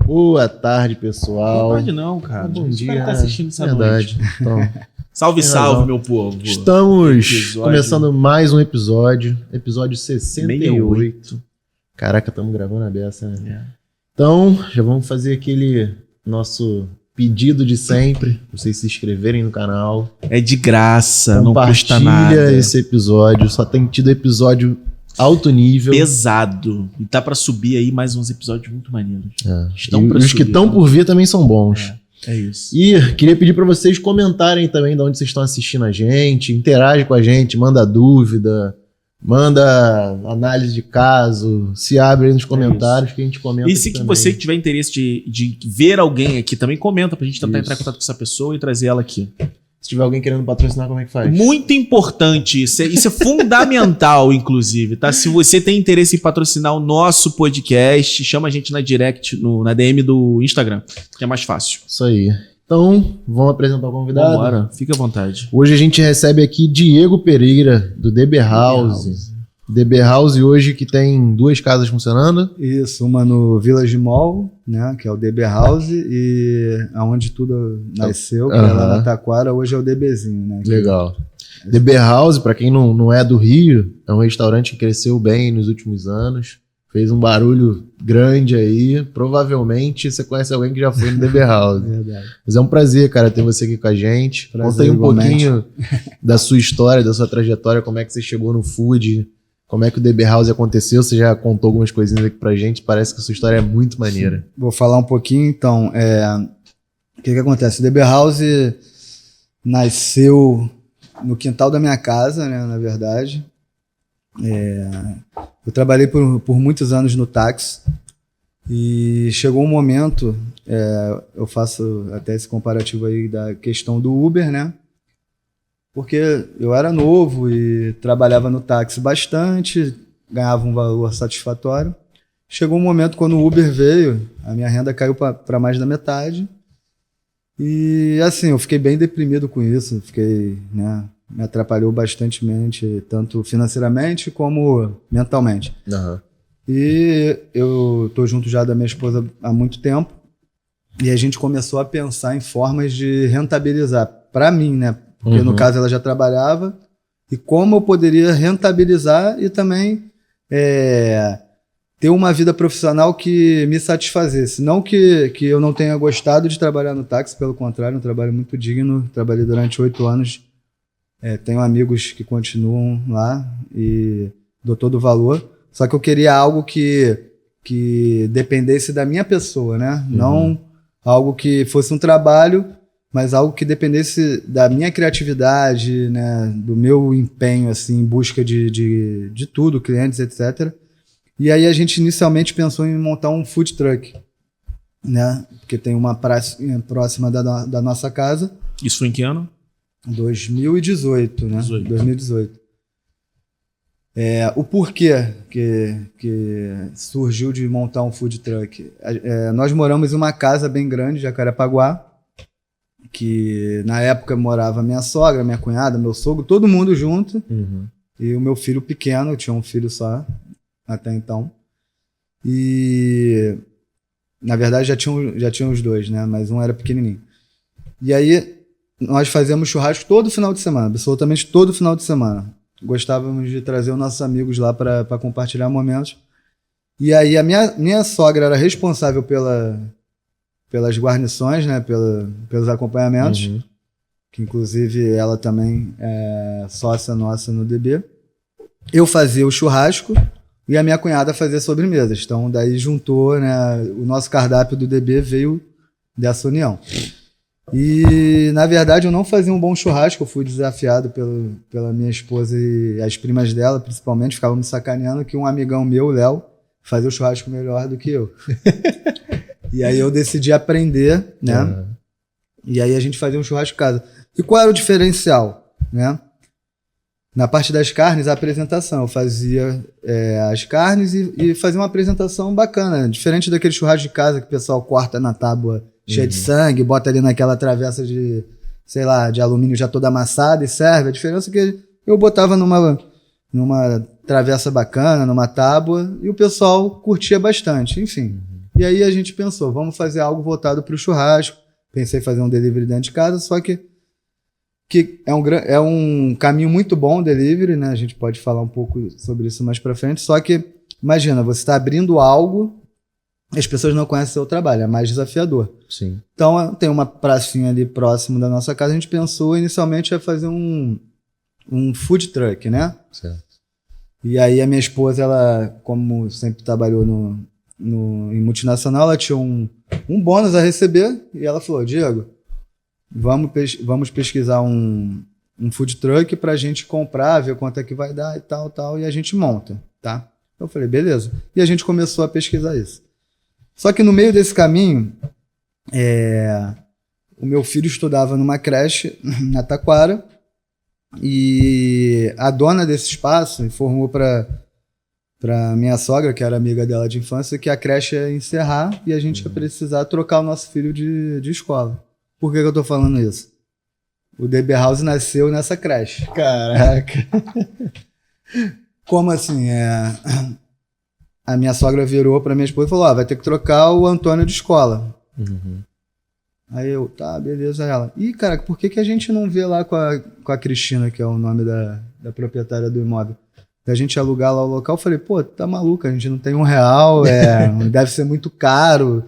Boa tarde, pessoal. Boa tarde não, cara. Bom dia. Tá assistindo essa Verdade. noite. Então, Salve, salve, meu povo. estamos começando mais um episódio 68. Caraca, estamos gravando a beça, né? Então, já vamos fazer aquele nosso pedido de sempre, pra vocês se inscreverem no canal. É de graça, não custa nada. Compartilha esse episódio, só tem tido episódio alto nível. Pesado. E tá pra subir aí mais uns episódios muito maneiros. E os que estão por vir também são bons. É isso. E queria pedir para vocês comentarem também de onde vocês estão assistindo a gente, interage com a gente, manda dúvida, manda análise de caso, se abre aí nos comentários que a gente comenta. E se que você tiver interesse de ver alguém aqui, também comenta pra gente tentar entrar em contato com essa pessoa e trazer ela aqui. Se tiver alguém querendo patrocinar, como é que faz? Muito importante, isso é fundamental, inclusive, tá? Se você tem interesse em patrocinar o nosso podcast, chama a gente na direct, na DM do Instagram, que é mais fácil. Isso aí. Então, vamos apresentar o convidado? Bora, fica à vontade. Hoje a gente recebe aqui Diego Pereira, do DB House. DB House hoje que tem 2 casas funcionando. Isso, uma no Village Mall, né, que é o DB House, e aonde tudo nasceu, que é lá na Taquara, hoje é o DBzinho, né? Legal. DB House, para quem não é do Rio, é um restaurante que cresceu bem nos últimos anos, fez um barulho grande aí, provavelmente você conhece alguém que já foi no DB House. Verdade. Mas é um prazer, cara, ter você aqui com a gente. Conta aí um pouquinho da sua história, da sua trajetória, como é que você chegou no food, como é que o DB House aconteceu? Você já contou algumas coisinhas aqui pra gente, parece que a sua história é muito maneira. Vou falar um pouquinho, então. O que acontece? O DB House nasceu no quintal da minha casa, né, na verdade. Eu trabalhei por muitos anos no táxi e chegou um momento, eu faço até esse comparativo aí da questão do Uber, né? Porque eu era novo e trabalhava no táxi bastante, ganhava um valor satisfatório. Chegou um momento quando o Uber veio, a minha renda caiu para mais da metade. E assim, eu fiquei bem deprimido com isso, né, me atrapalhou bastante, tanto financeiramente como mentalmente. Uhum. E eu tô junto já da minha esposa há muito tempo e a gente começou a pensar em formas de rentabilizar, para mim, né? Porque no caso ela já trabalhava, e como eu poderia rentabilizar e também ter uma vida profissional que me satisfazesse. Não que eu não tenha gostado de trabalhar no táxi, pelo contrário, um trabalho muito digno, trabalhei durante 8 anos, tenho amigos que continuam lá e dou todo o valor, só que eu queria algo que dependesse da minha pessoa, né? Não algo que fosse um trabalho, mas algo que dependesse da minha criatividade, né, do meu empenho assim, em busca de tudo, clientes, etc. E aí a gente inicialmente pensou em montar um food truck, né, porque tem uma praça próxima da nossa casa. Isso foi em que ano? 2018, né? 2018. O porquê que surgiu de montar um food truck? Nós moramos em uma casa bem grande, Jacarepaguá, que na época morava minha sogra, minha cunhada, meu sogro, todo mundo junto, e o meu filho pequeno, eu tinha um filho só até então, e na verdade já tinha os 2, né, mas um era pequenininho. E aí nós fazíamos churrasco todo final de semana, absolutamente todo final de semana. Gostávamos de trazer os nossos amigos lá para compartilhar momentos, e aí a minha sogra era responsável pelas guarnições, né, pelos acompanhamentos, que inclusive ela também é sócia nossa no DB. Eu fazia o churrasco e a minha cunhada fazia sobremesas. Então daí juntou, né, o nosso cardápio do DB veio dessa união. E na verdade eu não fazia um bom churrasco, eu fui desafiado pela minha esposa e as primas dela, principalmente, ficavam me sacaneando que um amigão meu, o Léo, fazia o churrasco melhor do que eu. E aí eu decidi aprender, né? E aí a gente fazia um churrasco em casa. E qual era o diferencial, né? Na parte das carnes, a apresentação. Eu fazia as carnes e fazia uma apresentação bacana. Diferente daquele churrasco de casa que o pessoal corta na tábua cheia de sangue, bota ali naquela travessa de, sei lá, de alumínio já toda amassada e serve. A diferença é que eu botava numa travessa bacana, numa tábua, e o pessoal curtia bastante, enfim. E aí a gente pensou, vamos fazer algo voltado para o churrasco. Pensei em fazer um delivery dentro de casa, só que é um caminho muito bom o delivery, né? A gente pode falar um pouco sobre isso mais para frente. Só que, imagina, você está abrindo algo, as pessoas não conhecem o seu trabalho, é mais desafiador. Sim. Então, tem uma pracinha ali próximo da nossa casa, a gente pensou inicialmente em fazer um food truck, né? Certo. E aí a minha esposa, ela, como sempre trabalhou em multinacional, ela tinha um bônus a receber e ela falou, Diego, vamos pesquisar um food truck pra gente comprar, ver quanto é que vai dar e tal, e a gente monta, tá? Eu falei, beleza. E a gente começou a pesquisar isso. Só que no meio desse caminho, o meu filho estudava numa creche na Taquara e a dona desse espaço informou para minha sogra, que era amiga dela de infância, que a creche ia encerrar e a gente ia precisar trocar o nosso filho de escola. Por que eu tô falando isso? O DB House nasceu nessa creche. Caraca. Como assim? A minha sogra virou pra minha esposa e falou, vai ter que trocar o Antônio de escola. Uhum. Aí eu, tá, beleza. Ela, cara, por que a gente não vê lá com a Cristina, que é o nome da proprietária do imóvel? A gente alugar lá o local? Eu falei, pô, tá maluco, a gente não tem R$1, deve ser muito caro.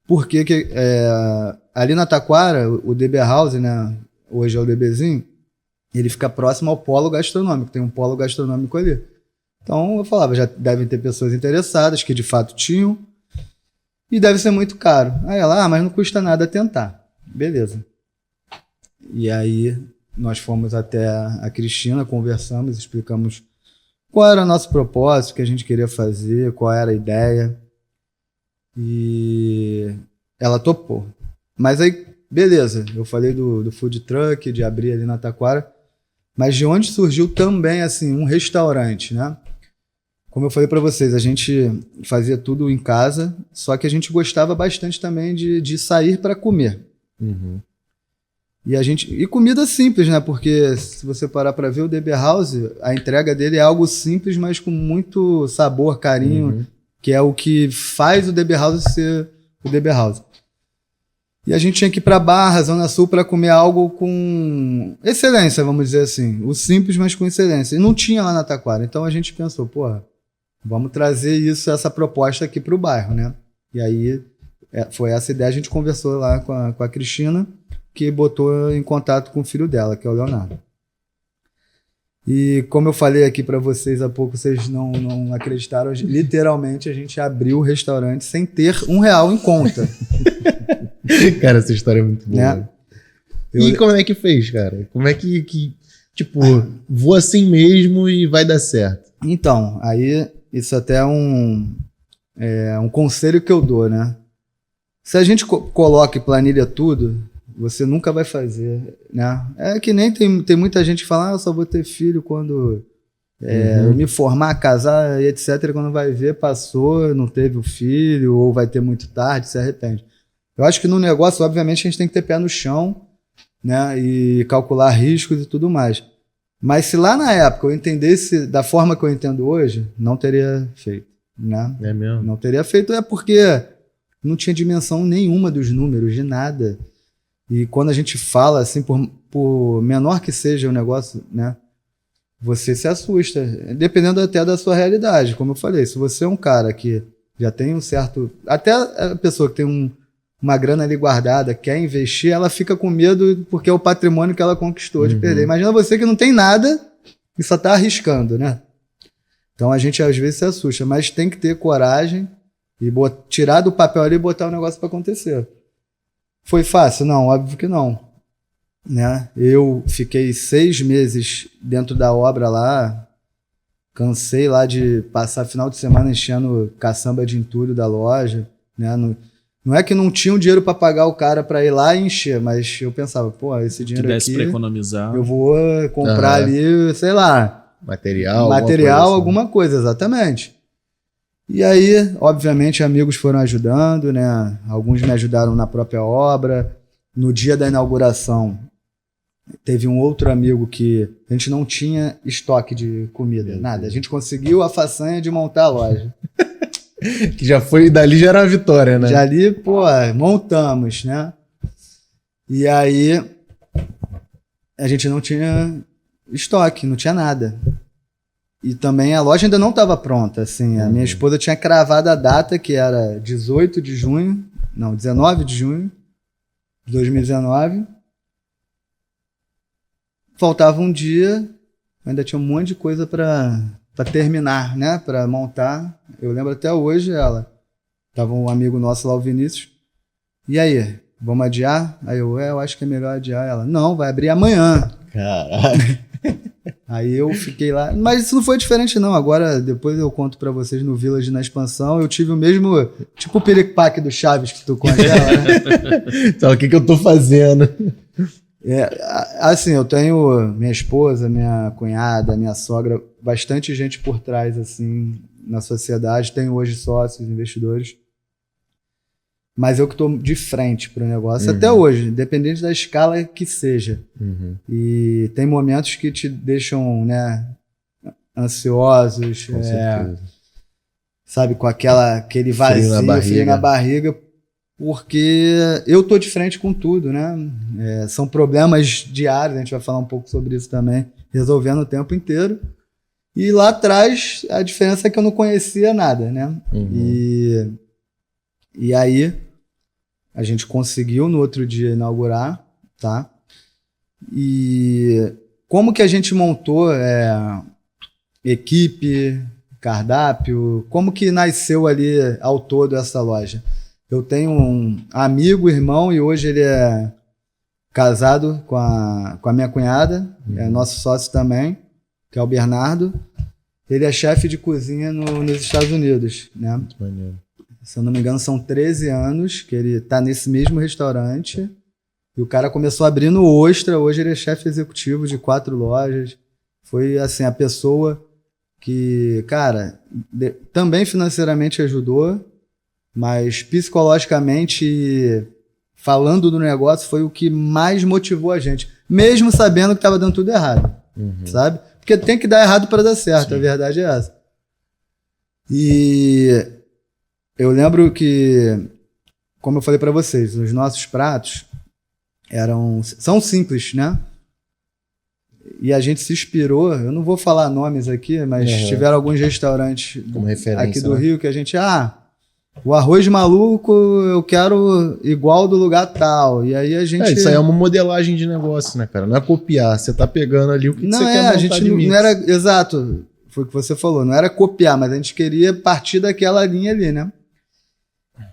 Porque ali na Taquara, o DB House, né, hoje é o DBzinho, ele fica próximo ao polo gastronômico, tem um polo gastronômico ali. Então eu falava, já devem ter pessoas interessadas, que de fato tinham, e deve ser muito caro. Aí ela, mas não custa nada tentar. Beleza. E aí nós fomos até a Cristina, conversamos, explicamos qual era o nosso propósito, o que a gente queria fazer, qual era a ideia. E ela topou. Mas aí, beleza, eu falei do food truck, de abrir ali na Taquara, mas de onde surgiu também, assim, um restaurante, né? Como eu falei para vocês, a gente fazia tudo em casa, só que a gente gostava bastante também de sair para comer. Uhum. E comida simples, né? Porque se você parar para ver o DB House, a entrega dele é algo simples, mas com muito sabor, carinho, que é o que faz o DB House ser o DB House. E a gente tinha que ir para Barra, Zona Sul, para comer algo com excelência, vamos dizer assim. O simples, mas com excelência. E não tinha lá na Taquara. Então a gente pensou, porra, vamos trazer essa proposta aqui para o bairro, né? E aí foi essa ideia. A gente conversou lá com a Cristina, que botou em contato com o filho dela, que é o Leonardo. E como eu falei aqui para vocês há pouco, vocês não acreditaram, literalmente a gente abriu o restaurante sem ter R$1 em conta. Cara, essa história é muito boa. Né? E como é que fez, cara? Como é que tipo, vou assim mesmo e vai dar certo? Então, aí isso até é um conselho que eu dou, né? Se a gente coloca e planilha tudo, você nunca vai fazer, né? É que nem tem muita gente que fala, eu só vou ter filho quando eu me formar, casar e etc. Quando vai ver, passou, não teve o filho, ou vai ter muito tarde, se arrepende. Eu acho que no negócio, obviamente, a gente tem que ter pé no chão, né? E calcular riscos e tudo mais. Mas se lá na época eu entendesse da forma que eu entendo hoje, não teria feito, né? É mesmo? Não teria feito, porque não tinha dimensão nenhuma dos números, de nada. E quando a gente fala, assim, por menor que seja o negócio, né? Você se assusta, dependendo até da sua realidade. Como eu falei, se você é um cara que já tem um certo... Até a pessoa que tem uma grana ali guardada, quer investir, ela fica com medo porque é o patrimônio que ela conquistou de perder. Imagina você que não tem nada e só está arriscando, né? Então a gente às vezes se assusta, mas tem que ter coragem e tirar do papel ali e botar o negócio para acontecer. Foi fácil? Não, óbvio que não. Né? Eu fiquei 6 meses dentro da obra lá, cansei lá de passar final de semana enchendo caçamba de entulho da loja, né? Não é que não tinha um dinheiro para pagar o cara para ir lá e encher, mas eu pensava, pô, esse dinheiro que desse aqui para economizar. Eu vou comprar ali, sei lá, material, alguma coisa, exatamente. E aí, obviamente, amigos foram ajudando, né? Alguns me ajudaram na própria obra. No dia da inauguração, teve um outro amigo que a gente não tinha estoque de comida, nada. A gente conseguiu a façanha de montar a loja. Que já foi, dali já era uma vitória, né? Já ali, pô, montamos, né? E aí, a gente não tinha estoque, não tinha nada. E também a loja ainda não estava pronta, assim. A minha esposa tinha cravado a data, que era 19 de junho de 2019. Faltava um dia, ainda tinha um monte de coisa para terminar, né? Para montar. Eu lembro até hoje ela. Tava um amigo nosso lá, o Vinícius. E aí, vamos adiar? Aí eu acho que é melhor adiar. Ela, não, vai abrir amanhã. Caralho. Aí eu fiquei lá. Mas isso não foi diferente, não. Agora, depois eu conto pra vocês no Village, na expansão, eu tive o mesmo, tipo o piripaque do Chaves que tu conta, né? Então, o que eu tô fazendo? Assim, eu tenho minha esposa, minha cunhada, minha sogra, bastante gente por trás, assim, na sociedade. Tenho hoje sócios, investidores. Mas eu que estou de frente para o negócio até hoje, independente da escala que seja. E tem momentos que te deixam, né, ansiosos, Com certeza. sabe, com aquele vazio, frio na barriga, porque eu estou de frente com tudo, né? São problemas diários, a gente vai falar um pouco sobre isso também, resolvendo o tempo inteiro. E lá atrás, a diferença é que eu não conhecia nada, né? E aí, a gente conseguiu no outro dia inaugurar, tá? E como que a gente montou equipe, cardápio, como que nasceu ali ao todo essa loja? Eu tenho um amigo, irmão, e hoje ele é casado com a minha cunhada, é nosso sócio também, que é o Bernardo. Ele é chefe de cozinha nos Estados Unidos, né? Muito maneiro. Se eu não me engano, são 13 anos que ele tá nesse mesmo restaurante. E o cara começou abrindo o Ostra. Hoje ele é chefe executivo de 4 lojas. Foi, assim, a pessoa que, cara, também financeiramente ajudou, mas psicologicamente, falando do negócio, foi o que mais motivou a gente. Mesmo sabendo que estava dando tudo errado, sabe? Porque tem que dar errado para dar certo, Sim. A verdade é essa. E eu lembro que, como eu falei para vocês, os nossos pratos são simples, né? E a gente se inspirou, eu não vou falar nomes aqui, mas tiveram alguns restaurantes aqui do Rio que a gente, o arroz maluco eu quero igual do lugar tal. E aí a gente... isso aí é uma modelagem de negócio, né, cara? Não é copiar, você tá pegando ali o que você quer montar a gente não era... Exato, foi o que você falou, não era copiar, mas a gente queria partir daquela linha ali, né?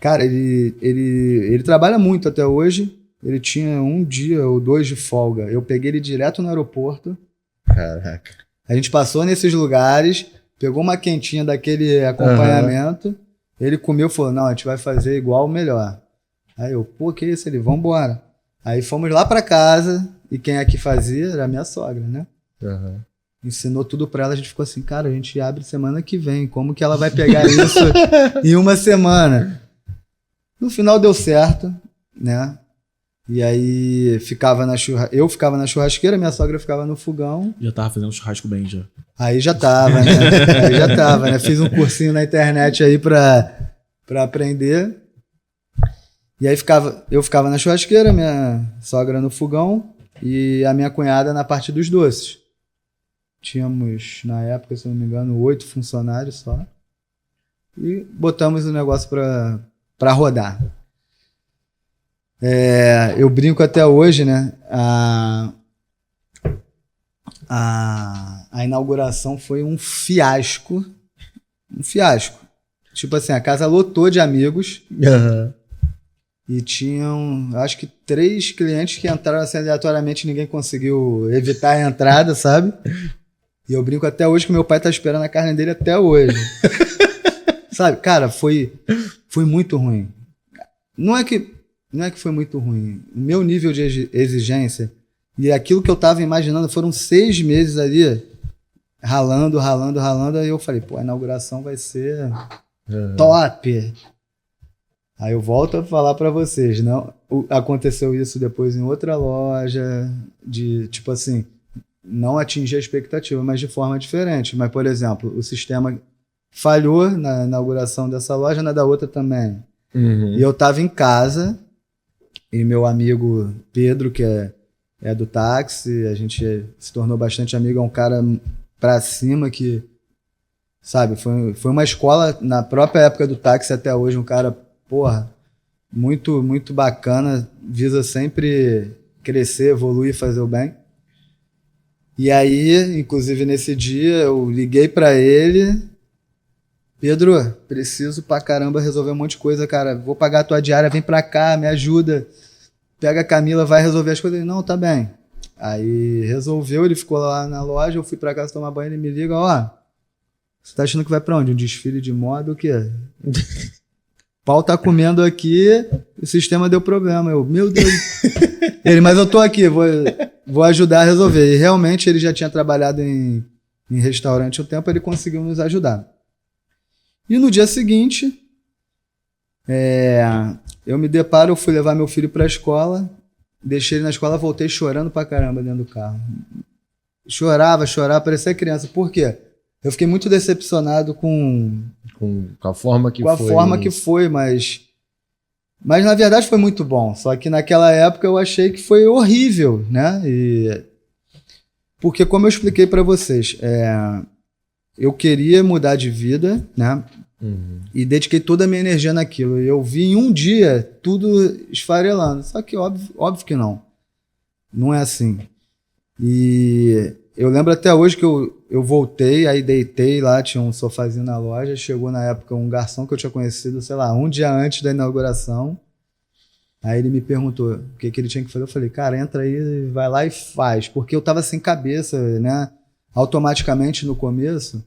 Cara, ele trabalha muito até hoje. Ele tinha 1 dia ou 2 de folga. Eu peguei ele direto no aeroporto. Caraca. A gente passou nesses lugares, pegou uma quentinha daquele acompanhamento. Ele comeu e falou, não, a gente vai fazer igual ou melhor. Aí eu, pô, que isso? Ele, vambora. Aí fomos lá pra casa, e quem aqui fazia era a minha sogra, né? Ensinou tudo pra ela, a gente ficou assim, cara, a gente abre semana que vem, como que ela vai pegar isso em uma semana? No final deu certo, né? E aí eu ficava na churrasqueira, minha sogra ficava no fogão. Já tava fazendo churrasco bem, já. Aí já tava, né? Fiz um cursinho na internet aí pra aprender. E aí eu ficava na churrasqueira, minha sogra no fogão e a minha cunhada na parte dos doces. Tínhamos, na época, se não me engano, 8 funcionários só. E botamos o negócio pra rodar. Eu brinco até hoje, né? A inauguração foi um fiasco. Um fiasco. Tipo assim, a casa lotou de amigos. E tinham, acho que 3 clientes que entraram assim aleatoriamente, ninguém conseguiu evitar a entrada, sabe? E eu brinco até hoje que meu pai tá esperando a carne dele até hoje. Sabe? Cara, foi muito ruim. Não é que foi muito ruim. O meu nível de exigência e aquilo que eu tava imaginando foram 6 meses ali ralando. Aí eu falei, pô, a inauguração vai ser top. Aí eu volto a falar para vocês, não? Aconteceu isso depois em outra loja, de tipo assim, não atingir a expectativa, mas de forma diferente. Mas, por exemplo, o sistema falhou na inauguração dessa loja, na da outra também. Uhum. E eu tava em casa, e meu amigo Pedro, que é do táxi, a gente se tornou bastante amigo, é um cara pra cima que, sabe, foi uma escola na própria época do táxi até hoje, um cara, porra, muito, muito bacana, visa sempre crescer, evoluir, fazer o bem. E aí, inclusive nesse dia, eu liguei pra ele: Pedro, preciso pra caramba resolver um monte de coisa, cara, vou pagar a tua diária, vem pra cá, me ajuda, pega a Camila, vai resolver as coisas. Ele: não, tá bem. Aí resolveu, ele ficou lá na loja, eu fui pra casa tomar banho, ele me liga: ó, você tá achando que vai pra onde? Um desfile de moda, o quê? Pau tá comendo aqui, o sistema deu problema. Eu: meu Deus. Ele: mas eu tô aqui, vou ajudar a resolver. E realmente ele já tinha trabalhado em restaurante há um tempo, ele conseguiu nos ajudar. E no dia seguinte, eu me deparo, eu fui levar meu filho pra escola, deixei ele na escola, voltei chorando pra caramba dentro do carro. Chorava, parecia criança. Por quê? Eu fiquei muito decepcionado com a forma que foi. Com a forma que foi, mas na verdade foi muito bom. Só que naquela época eu achei que foi horrível, né? Porque, como eu expliquei para vocês, eu queria mudar de vida, né? Uhum. E dediquei toda a minha energia naquilo. E eu vi em um dia tudo esfarelando. Só que óbvio que não. Não é assim. E eu lembro até hoje que eu voltei, aí deitei lá, tinha um sofazinho na loja, chegou na época um garçom que eu tinha conhecido, sei lá, um dia antes da inauguração. Aí ele me perguntou o que ele tinha que fazer. Eu falei: cara, entra aí, vai lá e faz. Porque eu tava sem cabeça, né? Automaticamente no começo,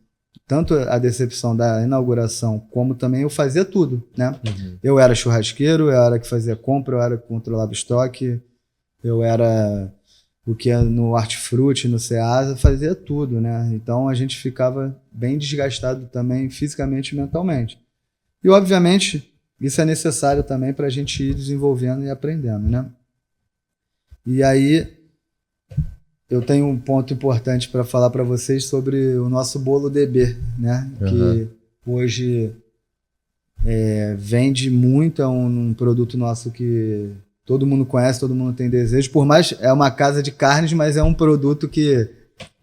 tanto a decepção da inauguração, como também eu fazia tudo, né? Uhum. Eu era churrasqueiro, eu era que fazia compra, eu era que controlava estoque, eu era o que no Hortifruti, no Ceasa, fazia tudo, né? Então a gente ficava bem desgastado também fisicamente e mentalmente. E obviamente isso é necessário também para a gente ir desenvolvendo e aprendendo, né? E aí eu tenho um ponto importante para falar para vocês sobre o nosso bolo DB, né? Uhum. Que hoje vende muito, é um produto nosso que todo mundo conhece, todo mundo tem desejo. Por mais, é uma casa de carnes, mas é um produto que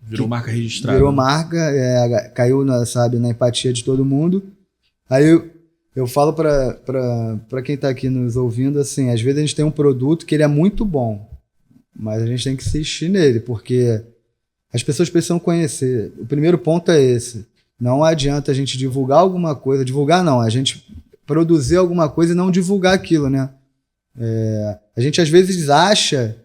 virou marca registrada. Virou marca, caiu na empatia de todo mundo. Aí eu falo para quem está aqui nos ouvindo, assim, às vezes a gente tem um produto que ele é muito bom, mas a gente tem que insistir nele, porque as pessoas precisam conhecer. O primeiro ponto é esse. Não adianta a gente divulgar alguma coisa, divulgar não, a gente produzir alguma coisa e não divulgar aquilo, né? A gente às vezes acha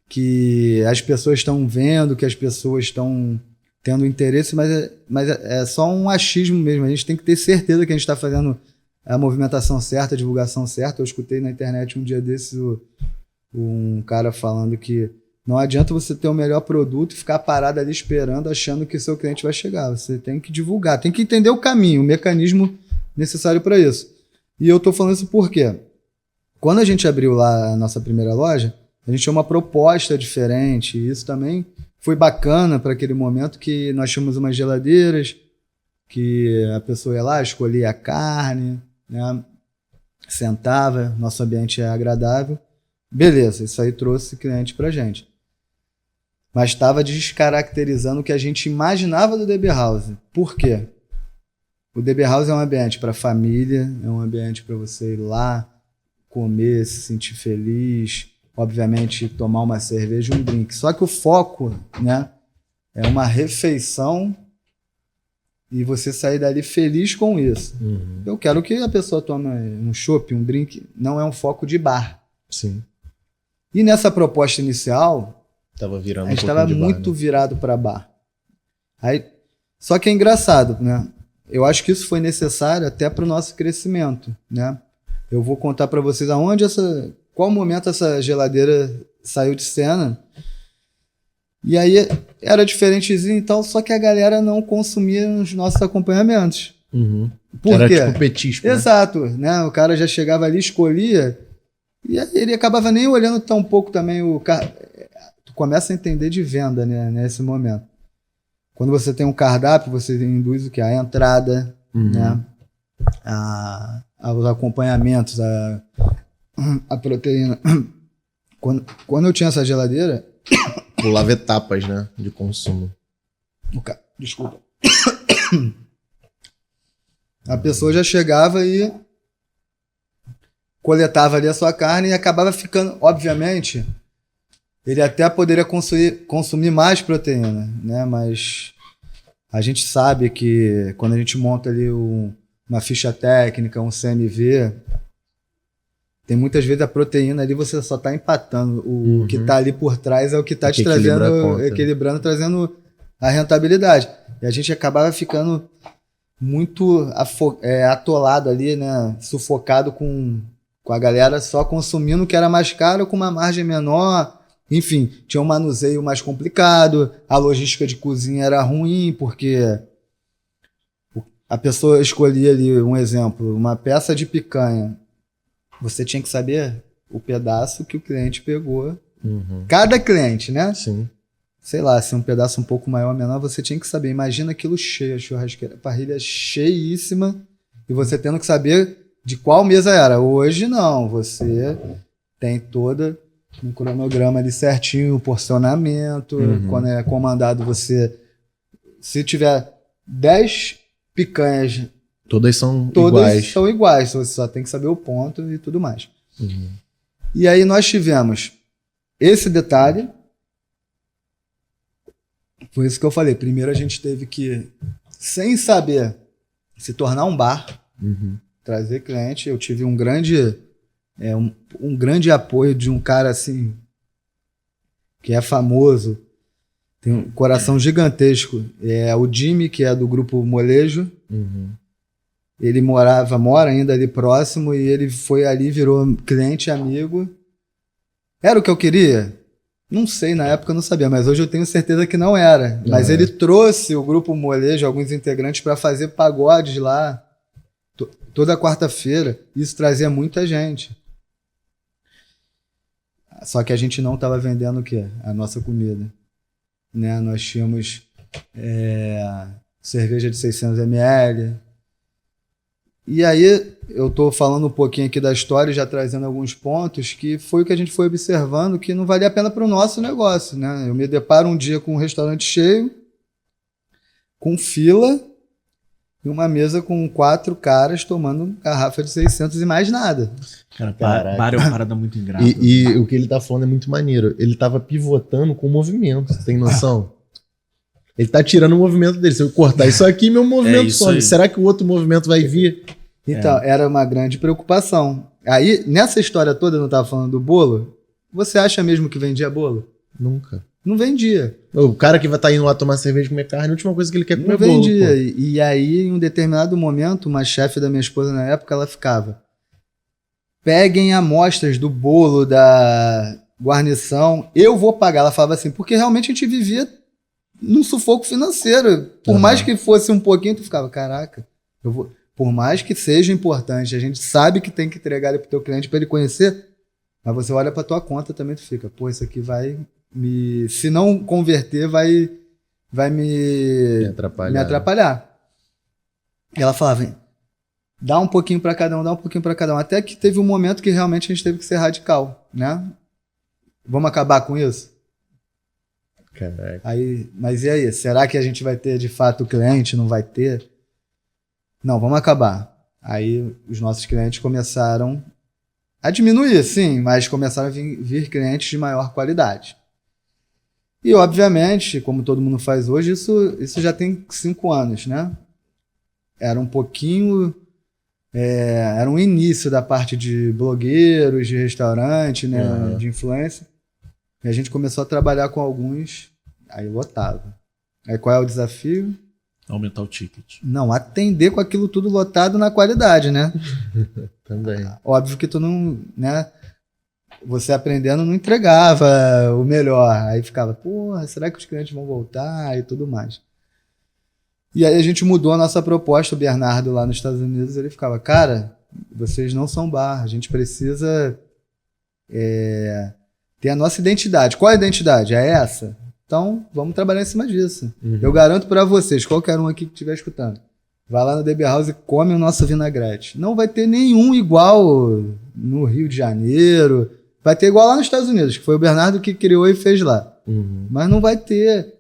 que as pessoas estão vendo, que as pessoas estão tendo interesse, mas é só um achismo mesmo. A gente tem que ter certeza que a gente está fazendo a movimentação certa, a divulgação certa. Eu escutei na internet um dia desses um cara falando que não adianta você ter o melhor produto e ficar parado ali esperando, achando que seu cliente vai chegar. Você tem que divulgar, tem que entender o caminho, o mecanismo necessário para isso. E eu estou falando isso porque quando a gente abriu lá a nossa primeira loja, a gente tinha uma proposta diferente, e isso também foi bacana para aquele momento, que nós tínhamos umas geladeiras, que a pessoa ia lá, escolhia a carne, né, sentava, nosso ambiente é agradável. Beleza, isso aí trouxe cliente para a gente. Mas estava descaracterizando o que a gente imaginava do DB House. Por quê? O DB House é um ambiente para família, é um ambiente para você ir lá, comer, se sentir feliz, obviamente tomar uma cerveja e um drink. Só que o foco, né, é uma refeição e você sair dali feliz com isso. Uhum. Eu quero que a pessoa tome um chopp, um drink, não é um foco de bar. Sim. E nessa proposta inicial, a gente estava muito virado para bar. Aí, só que é engraçado, né? Eu acho que isso foi necessário até para o nosso crescimento, né? Eu vou contar para vocês qual momento essa geladeira saiu de cena. E aí era diferentezinho e tal, só que a galera não consumia os nossos acompanhamentos. Uhum. Por era quê? tipo petisco. Exato, né? O cara já chegava ali, escolhia, e aí ele acabava nem olhando tão pouco também Tu começa a entender de venda, né, nesse momento. Quando você tem um cardápio, você induz o quê? A entrada, né? Os acompanhamentos, a proteína. Quando eu tinha essa geladeira... Pulava etapas, né? De consumo. Desculpa. A pessoa já chegava e coletava ali a sua carne e acabava ficando... Obviamente, ele até poderia consumir mais proteína, né? Mas a gente sabe que quando a gente monta ali uma ficha técnica, um CMV... Tem muitas vezes a proteína ali, você só está empatando. O que está ali por trás é o que está te trazendo, equilibrando, trazendo a rentabilidade. E a gente acabava ficando muito atolado ali, né? Sufocado com a galera só consumindo o que era mais caro com uma margem menor. Enfim, tinha um manuseio mais complicado, a logística de cozinha era ruim, porque a pessoa escolhia ali, um exemplo, uma peça de picanha. Você tinha que saber o pedaço que o cliente pegou. Cada cliente, né? Sim. Sei lá, se um pedaço um pouco maior ou menor, você tinha que saber. Imagina aquilo cheio, a churrasqueira, a parrilha cheíssima, e você tendo que saber de qual mesa era. Hoje não, você tem toda um cronograma ali certinho, o porcionamento. Quando é comandado, você... Se tiver 10 picanhas... Todas são iguais, você só tem que saber o ponto e tudo mais. E aí nós tivemos esse detalhe. Foi isso que eu falei. Primeiro a gente teve que, sem saber, se tornar um bar, trazer cliente. Eu tive um grande apoio de um cara assim, que é famoso, tem um coração gigantesco. É o Jimmy, que é do grupo Molejo. Ele mora ainda ali próximo, e ele foi ali, virou cliente e amigo. Era o que eu queria? Não sei, na época eu não sabia, mas hoje eu tenho certeza que não era. Mas ele trouxe o grupo Molejo, alguns integrantes, para fazer pagodes lá toda quarta-feira. Isso trazia muita gente. Só que a gente não estava vendendo o quê? A nossa comida. Né? Nós tínhamos cerveja de 600 ml. E aí, eu estou falando um pouquinho aqui da história, já trazendo alguns pontos, que foi o que a gente foi observando, que não valia a pena para o nosso negócio, né? Eu me deparo um dia com um restaurante cheio, com fila, e uma mesa com 4 caras tomando garrafa de 600 e mais nada. Cara, bar é uma parada muito ingrata. E o que ele tá falando é muito maneiro. Ele tava pivotando com o movimento, você tem noção? Ele tá tirando o movimento dele. Se eu cortar isso aqui, meu movimento some. Aí. Será que o outro movimento vai vir? Então, era uma grande preocupação. Aí, nessa história toda, eu não tava falando do bolo, você acha mesmo que vendia bolo? Nunca. Não vendia. O cara que vai estar indo lá tomar cerveja e comer carne, a última coisa que ele quer é comer bolo. Não vendia. E aí, em um determinado momento, uma chefe da minha esposa na época, ela ficava: peguem amostras do bolo, da guarnição, eu vou pagar. Ela falava assim, porque realmente a gente vivia num sufoco financeiro. Por mais que fosse um pouquinho, tu ficava, caraca, eu vou... Por mais que seja importante, a gente sabe que tem que entregar ele pro teu cliente para ele conhecer, mas você olha pra tua conta também, tu fica, pô, isso aqui vai me... Se não converter, vai me atrapalhar. E ela falava, dá um pouquinho para cada um, dá um pouquinho para cada um. Até que teve um momento que realmente a gente teve que ser radical, né? Vamos acabar com isso? Caraca. Aí, mas e aí? Será que a gente vai ter de fato o cliente? Não vai ter? Não, vamos acabar. Aí os nossos clientes começaram a diminuir, sim, mas começaram a vir clientes de maior qualidade. E, obviamente, como todo mundo faz hoje, isso já tem 5 anos, né? Era um pouquinho... era um início da parte de blogueiros, de restaurante, né? De influência. E a gente começou a trabalhar com alguns, aí lotava. Aí qual é o desafio? Aumentar o ticket. Não, atender com aquilo tudo lotado na qualidade, né? Também. Óbvio que tu não, né? Você aprendendo não entregava o melhor. Aí ficava, porra, será que os clientes vão voltar e tudo mais? E aí a gente mudou a nossa proposta. O Bernardo lá nos Estados Unidos, ele ficava, cara, vocês não são bar, a gente precisa ter a nossa identidade. Qual a identidade? É essa? Então, vamos trabalhar em cima disso. Eu garanto para vocês, qualquer um aqui que estiver escutando, vai lá no DB House e come o nosso vinagrete. Não vai ter nenhum igual no Rio de Janeiro. Vai ter igual lá nos Estados Unidos, que foi o Bernardo que criou e fez lá. Mas não vai ter.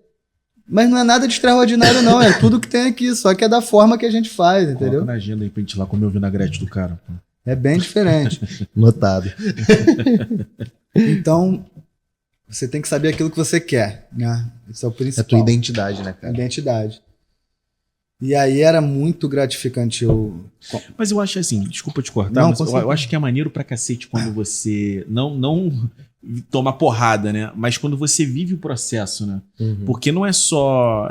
Mas não é nada de extraordinário, não. É tudo que tem aqui, só que é da forma que a gente faz, entendeu? Coloca na agenda aí pra gente ir lá comer o vinagrete do cara. É bem diferente. Notado. Então, você tem que saber aquilo que você quer, né? Isso é o principal. É a tua identidade, né, cara? Identidade. E aí era muito gratificante. Mas eu acho assim, desculpa te cortar, Não, mas eu acho que é maneiro pra cacete quando você não toma porrada, né? Mas quando você vive o processo, né? Porque não é só...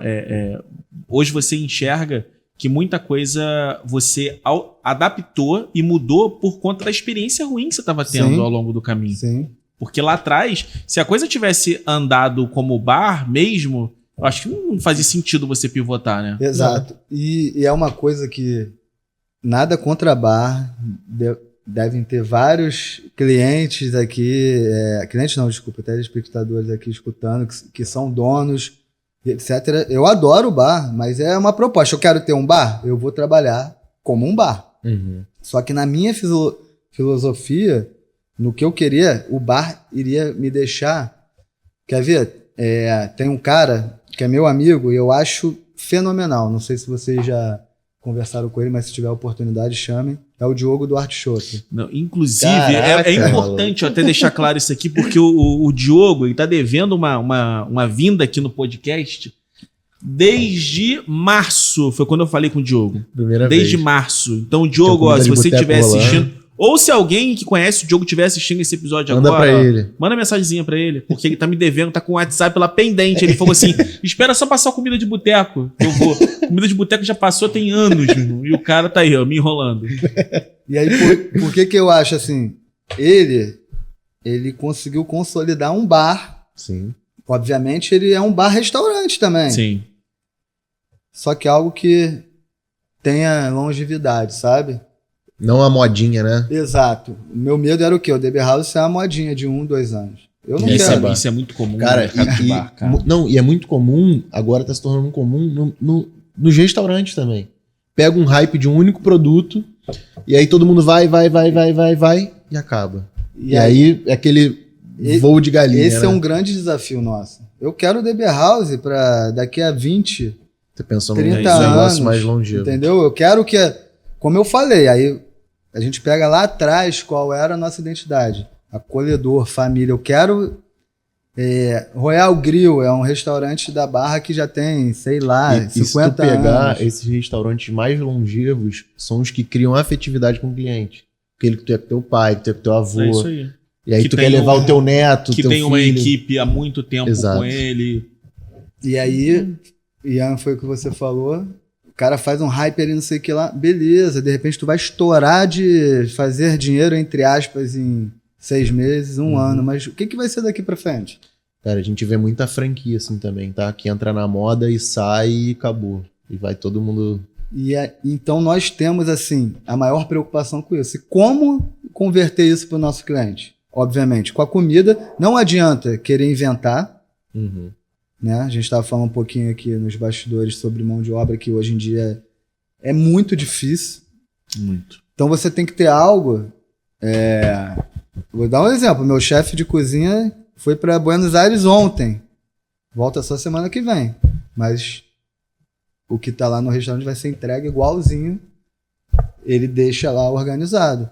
hoje você enxerga que muita coisa você adaptou e mudou por conta da experiência ruim que você estava tendo ao longo do caminho. Sim. Porque lá atrás, se a coisa tivesse andado como bar mesmo, eu acho que não fazia sentido você pivotar, né? Exato. E é uma coisa que nada contra bar, devem ter vários clientes aqui, clientes não, desculpa, telespectadores aqui escutando, que são donos, etc. Eu adoro o bar, mas é uma proposta. Eu quero ter um bar, eu vou trabalhar como um bar. Só que na minha filosofia, no que eu queria, o bar iria me deixar... Quer ver? Tem um cara que é meu amigo e eu acho fenomenal. Não sei se vocês já conversaram com ele, mas se tiver oportunidade, chamem. É o Diogo do Artichoke. Inclusive, Caraca, é importante eu até deixar claro isso aqui, porque o Diogo ele tá devendo uma vinda aqui no podcast desde março. Foi quando eu falei com o Diogo. Desde março. Então, Diogo, se você estiver assistindo... Ou se alguém que conhece o Diogo estiver assistindo esse episódio manda agora... pra ele. Manda mensagenzinha pra ele, porque ele tá me devendo, tá com o WhatsApp lá pendente. Ele falou assim, espera só passar a comida de boteco, que eu vou. Comida de boteco já passou tem anos, meu irmão. E o cara tá aí, ó, me enrolando. E aí, por que eu acho assim? Ele conseguiu consolidar um bar. Sim. Obviamente, ele é um bar-restaurante também. Sim. Só que algo que tenha longevidade, sabe? Não a modinha, né? Exato. O meu medo era o quê? O DB House ser uma modinha de 1, 2 anos. Eu não quero. Isso é muito comum. Cara, e é muito comum, agora tá se tornando comum nos restaurantes também. Pega um hype de um único produto e aí todo mundo vai e acaba. E aí é aquele voo de galinha. Esse é um grande desafio nosso. Eu quero o DB House para daqui a 20, você pensou 30 num negócio anos, mais longevo. Entendeu? Eu quero que, como eu falei, aí a gente pega lá atrás qual era a nossa identidade. Acolhedor, família. Eu quero... Royal Grill é um restaurante da Barra que já tem, sei lá, 50 se tu pegar anos. Esses restaurantes mais longevos são os que criam afetividade com o cliente. Aquele que tu é com teu pai, que tu é com teu avô. É isso aí. E aí que tu quer levar o teu neto, que teu tem filho. uma equipe há muito tempo Exato. com ele. E aí, Ian, foi o que você falou... O cara faz um hype ali, não sei o que lá. Beleza, de repente tu vai estourar de fazer dinheiro, entre aspas, em 6 meses, um ano. Mas o que vai ser daqui pra frente? Cara, a gente vê muita franquia assim também, tá? Que entra na moda e sai e acabou. E vai todo mundo... Então nós temos, assim, a maior preocupação com isso. E como converter isso pro nosso cliente? Obviamente, com a comida. Não adianta querer inventar. Né? A gente estava falando um pouquinho aqui nos bastidores sobre mão de obra, que hoje em dia é muito difícil. Muito. Então você tem que ter algo... Vou dar um exemplo. Meu chefe de cozinha foi para Buenos Aires ontem. Volta só semana que vem. Mas o que está lá no restaurante vai ser entregue igualzinho. Ele deixa lá organizado.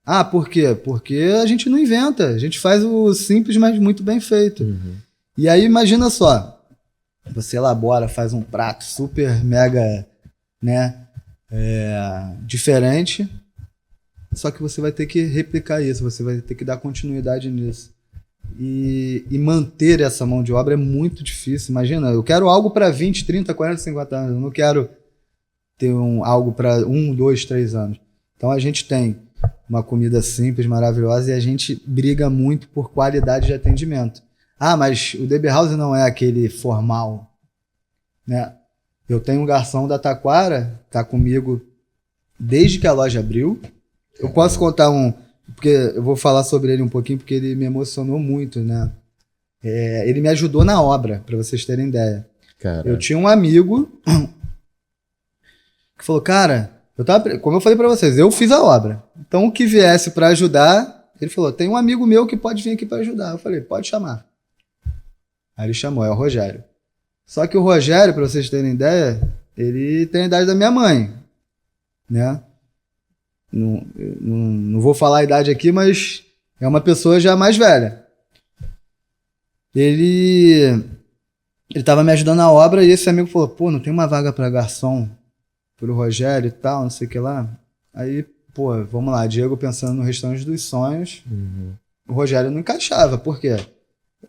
Ah, por quê? Porque a gente não inventa. A gente faz o simples, mas muito bem feito. E aí, imagina só, você elabora, faz um prato super mega, né, diferente, só que você vai ter que replicar isso, você vai ter que dar continuidade nisso. E manter essa mão de obra é muito difícil. Imagina, eu quero algo para 20, 30, 40, 50 anos, eu não quero ter algo para 1, 2, 3 anos. Então a gente tem uma comida simples, maravilhosa, e a gente briga muito por qualidade de atendimento. Ah, mas o DB House não é aquele formal, né? Eu tenho um garçom da Taquara, tá comigo desde que a loja abriu. Eu posso contar porque eu vou falar sobre ele um pouquinho, porque ele me emocionou muito, né? Ele me ajudou na obra, para vocês terem ideia. Cara. Eu tinha um amigo que falou, cara, como eu falei pra vocês, eu fiz a obra. Então o que viesse pra ajudar, ele falou, tem um amigo meu que pode vir aqui pra ajudar. Eu falei, pode chamar. Aí ele chamou, é o Rogério. Só que o Rogério, pra vocês terem ideia, ele tem a idade da minha mãe, né? Não vou falar a idade aqui, mas é uma pessoa já mais velha. Ele tava me ajudando na obra e esse amigo falou, pô, não tem uma vaga pra garçom pro Rogério e tal, não sei o que lá. Aí, pô, vamos lá, Diego pensando no restaurante dos sonhos, o Rogério não encaixava, por quê?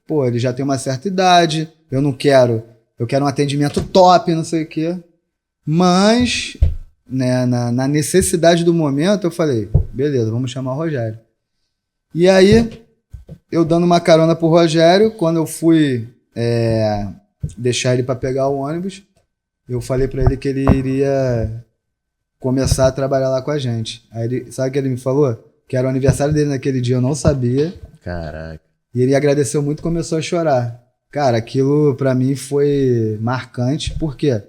Pô, ele já tem uma certa idade, eu quero um atendimento top, não sei o que. Mas, né, na necessidade do momento, eu falei, beleza, vamos chamar o Rogério. E aí, eu dando uma carona pro Rogério, quando eu fui deixar ele para pegar o ônibus, eu falei para ele que ele iria começar a trabalhar lá com a gente. Aí ele, sabe o que ele me falou? Que era o aniversário dele naquele dia, eu não sabia. Caraca. E ele agradeceu muito e começou a chorar. Cara, aquilo pra mim foi marcante, porque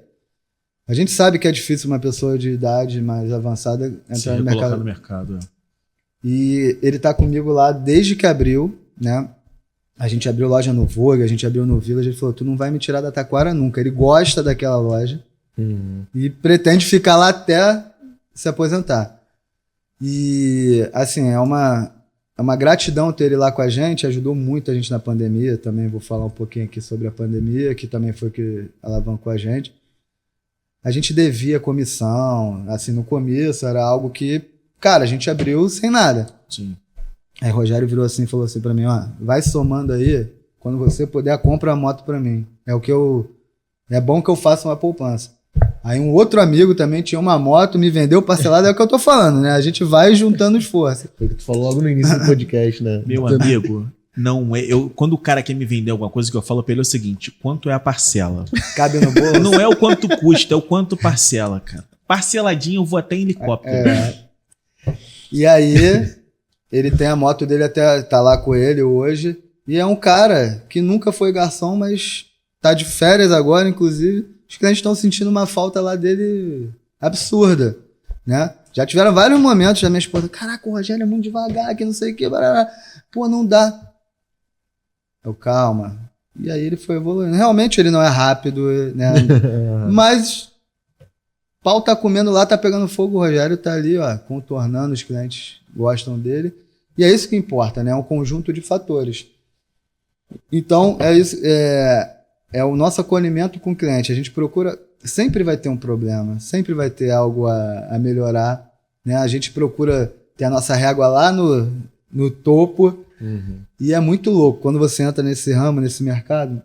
a gente sabe que é difícil uma pessoa de idade mais avançada entrar no mercado. E ele tá comigo lá desde que abriu, né? A gente abriu loja no Vogue, a gente abriu no Village, ele falou, tu não vai me tirar da Taquara nunca. Ele gosta daquela loja e pretende ficar lá até se aposentar. E, assim, é uma gratidão ter ele lá com a gente, ajudou muito a gente na pandemia, também vou falar um pouquinho aqui sobre a pandemia, que também foi que alavancou a gente. A gente devia comissão, assim, no começo era algo que, cara, a gente abriu sem nada. Sim. Aí o Rogério virou assim e falou assim pra mim, ó, vai somando aí, quando você puder, compra a moto pra mim. É bom que eu faça uma poupança. Aí um outro amigo também tinha uma moto, me vendeu parcelado, é o que eu tô falando, né? A gente vai juntando esforço. Foi o que tu falou logo no início do podcast, né? Meu amigo, não é. Quando o cara quer me vender alguma coisa, que eu falo pra ele é o seguinte: quanto é a parcela? Cabe no bolso? Não é o quanto custa, é o quanto parcela, cara. Parceladinho eu vou até em helicóptero. E aí, ele tem a moto dele, até tá lá com ele hoje. E é um cara que nunca foi garçom, mas tá de férias agora, inclusive. Os clientes estão sentindo uma falta lá dele absurda, né? Já tiveram vários momentos da minha esposa, caraca, o Rogério é muito devagar, que não sei o que, pô, não dá. Eu, calma. E aí ele foi evoluindo. Realmente ele não é rápido, né? Mas pau tá comendo lá, tá pegando fogo, o Rogério tá ali, ó, contornando, os clientes gostam dele. E é isso que importa, né? É um conjunto de fatores. Então, é isso, é o nosso acolhimento com o cliente. A gente procura, sempre vai ter um problema, sempre vai ter algo a melhorar, né? A gente procura ter a nossa régua lá no topo. E é muito louco. Quando você entra nesse ramo, nesse mercado,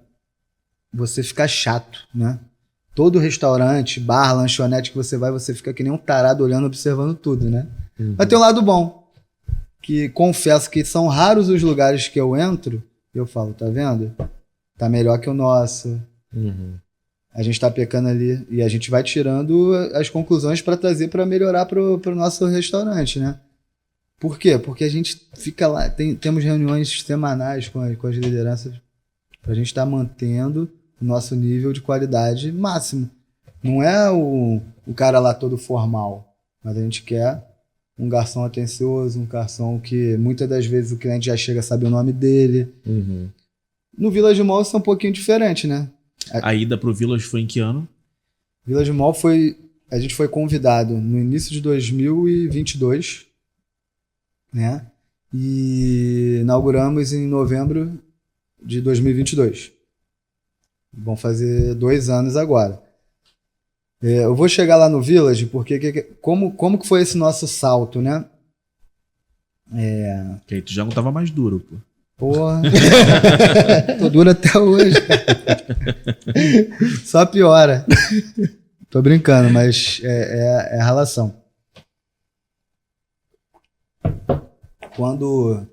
você fica chato, né? Todo restaurante, bar, lanchonete que você vai, você fica que nem um tarado olhando, observando tudo, né? Mas tem um lado bom, que confesso que são raros os lugares que eu entro e eu falo, tá vendo? Tá melhor que o nosso. A gente tá pecando ali e a gente vai tirando as conclusões para trazer para melhorar pro nosso restaurante, né? Por quê? Porque a gente fica lá, temos reuniões semanais com as lideranças pra gente estar mantendo o nosso nível de qualidade máximo. Não é o cara lá todo formal, mas a gente quer um garçom atencioso, um garçom que muitas das vezes o cliente já chega a saber o nome dele. No Village Mall isso é um pouquinho diferente, né? A ida pro Village foi em que ano? Village Mall a gente foi convidado no início de 2022, né? E inauguramos em novembro de 2022. Vão fazer 2 anos agora. Eu vou chegar lá no Village porque como que foi esse nosso salto, né? Que aí tu já não tava mais duro, pô. Porra, tô duro até hoje. Só piora. Tô brincando, mas é a relação. Quando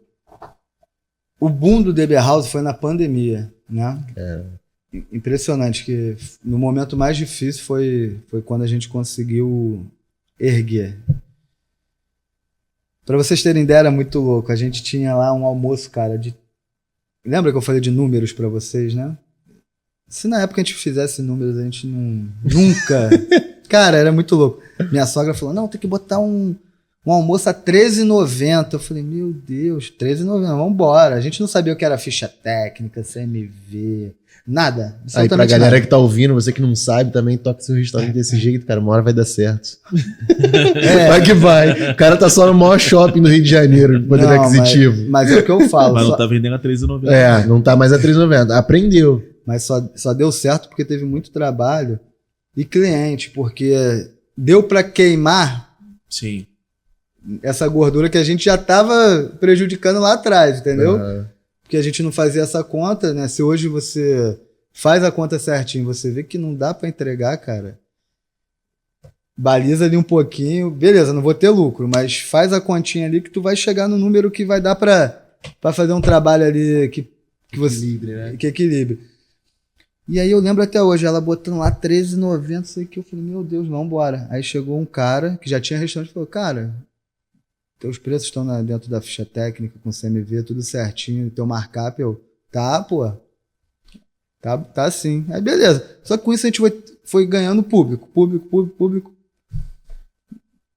o boom do DB House foi na pandemia, né? Impressionante que no momento mais difícil foi quando a gente conseguiu erguer. Pra vocês terem ideia, era muito louco. A gente tinha lá um almoço, cara, Lembra que eu falei de números pra vocês, né? Se na época a gente fizesse números, a gente nunca... Cara, era muito louco. Minha sogra falou, não, tem que botar um almoço a R$13,90. Eu falei, meu Deus, R$13,90, vambora. A gente não sabia o que era ficha técnica, CMV, nada. Aí pra galera que tá ouvindo, você que não sabe, também toca seu restaurante desse jeito, cara, uma hora vai dar certo. Vai que vai. O cara tá só no maior shopping do Rio de Janeiro, de poder aquisitivo. Mas é o que eu falo. Mas não tá vendendo a R$13,90. É, não tá mais a R$13,90. Aprendeu. Mas só deu certo porque teve muito trabalho e cliente, porque deu pra queimar Sim. essa gordura que a gente já tava prejudicando lá atrás, entendeu? Porque a gente não fazia essa conta, né? Se hoje você faz a conta certinho, você vê que não dá pra entregar, cara. Baliza ali um pouquinho, beleza, não vou ter lucro, mas faz a continha ali que tu vai chegar no número que vai dar pra fazer um trabalho ali que você equilibre, né? Que equilibre. E aí eu lembro até hoje, ela botando lá R$13,90, sei que eu falei, meu Deus, vambora. Aí chegou um cara que já tinha restaurante e falou, cara, teus preços estão dentro da ficha técnica, com CMV, tudo certinho, teu markup, eu, tá, pô, tá sim. Aí beleza, só que com isso a gente foi ganhando público.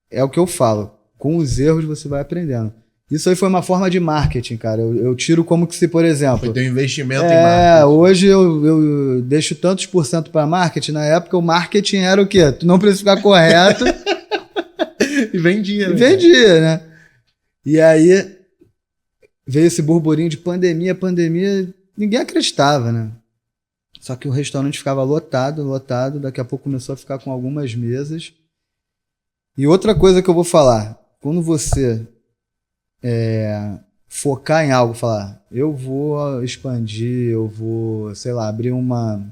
É o que eu falo, com os erros você vai aprendendo. Isso aí foi uma forma de marketing, cara. Eu tiro como que se, por exemplo... Foi teu investimento em marketing. Hoje eu deixo tantos % para marketing. Na época o marketing era o quê? Tu não precisa ficar correto. E vendia, né? Vendia, né? E aí veio esse burburinho de pandemia. Ninguém acreditava, né? Só que o restaurante ficava lotado. Daqui a pouco começou a ficar com algumas mesas. E outra coisa que eu vou falar. Quando você... focar em algo, falar, eu vou expandir, eu vou, sei lá, abrir um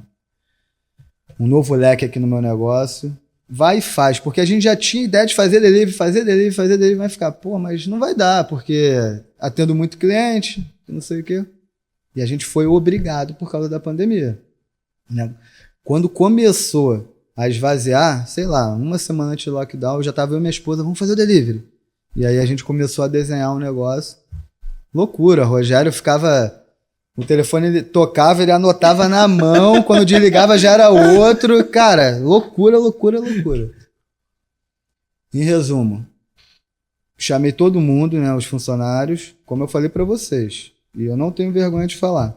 novo leque aqui no meu negócio, vai e faz, porque a gente já tinha ideia de fazer delivery, vai ficar, pô, mas não vai dar, porque atendo muito cliente, não sei o quê, e a gente foi obrigado por causa da pandemia, né? Quando começou a esvaziar, sei lá, uma semana antes do lockdown, eu já tava eu e minha esposa, vamos fazer o delivery. E aí a gente começou a desenhar um negócio. Loucura, Rogério ficava... O telefone ele tocava, ele anotava na mão, quando desligava já era outro. Cara, loucura. Em resumo, chamei todo mundo, né, os funcionários, como eu falei para vocês. E eu não tenho vergonha de falar.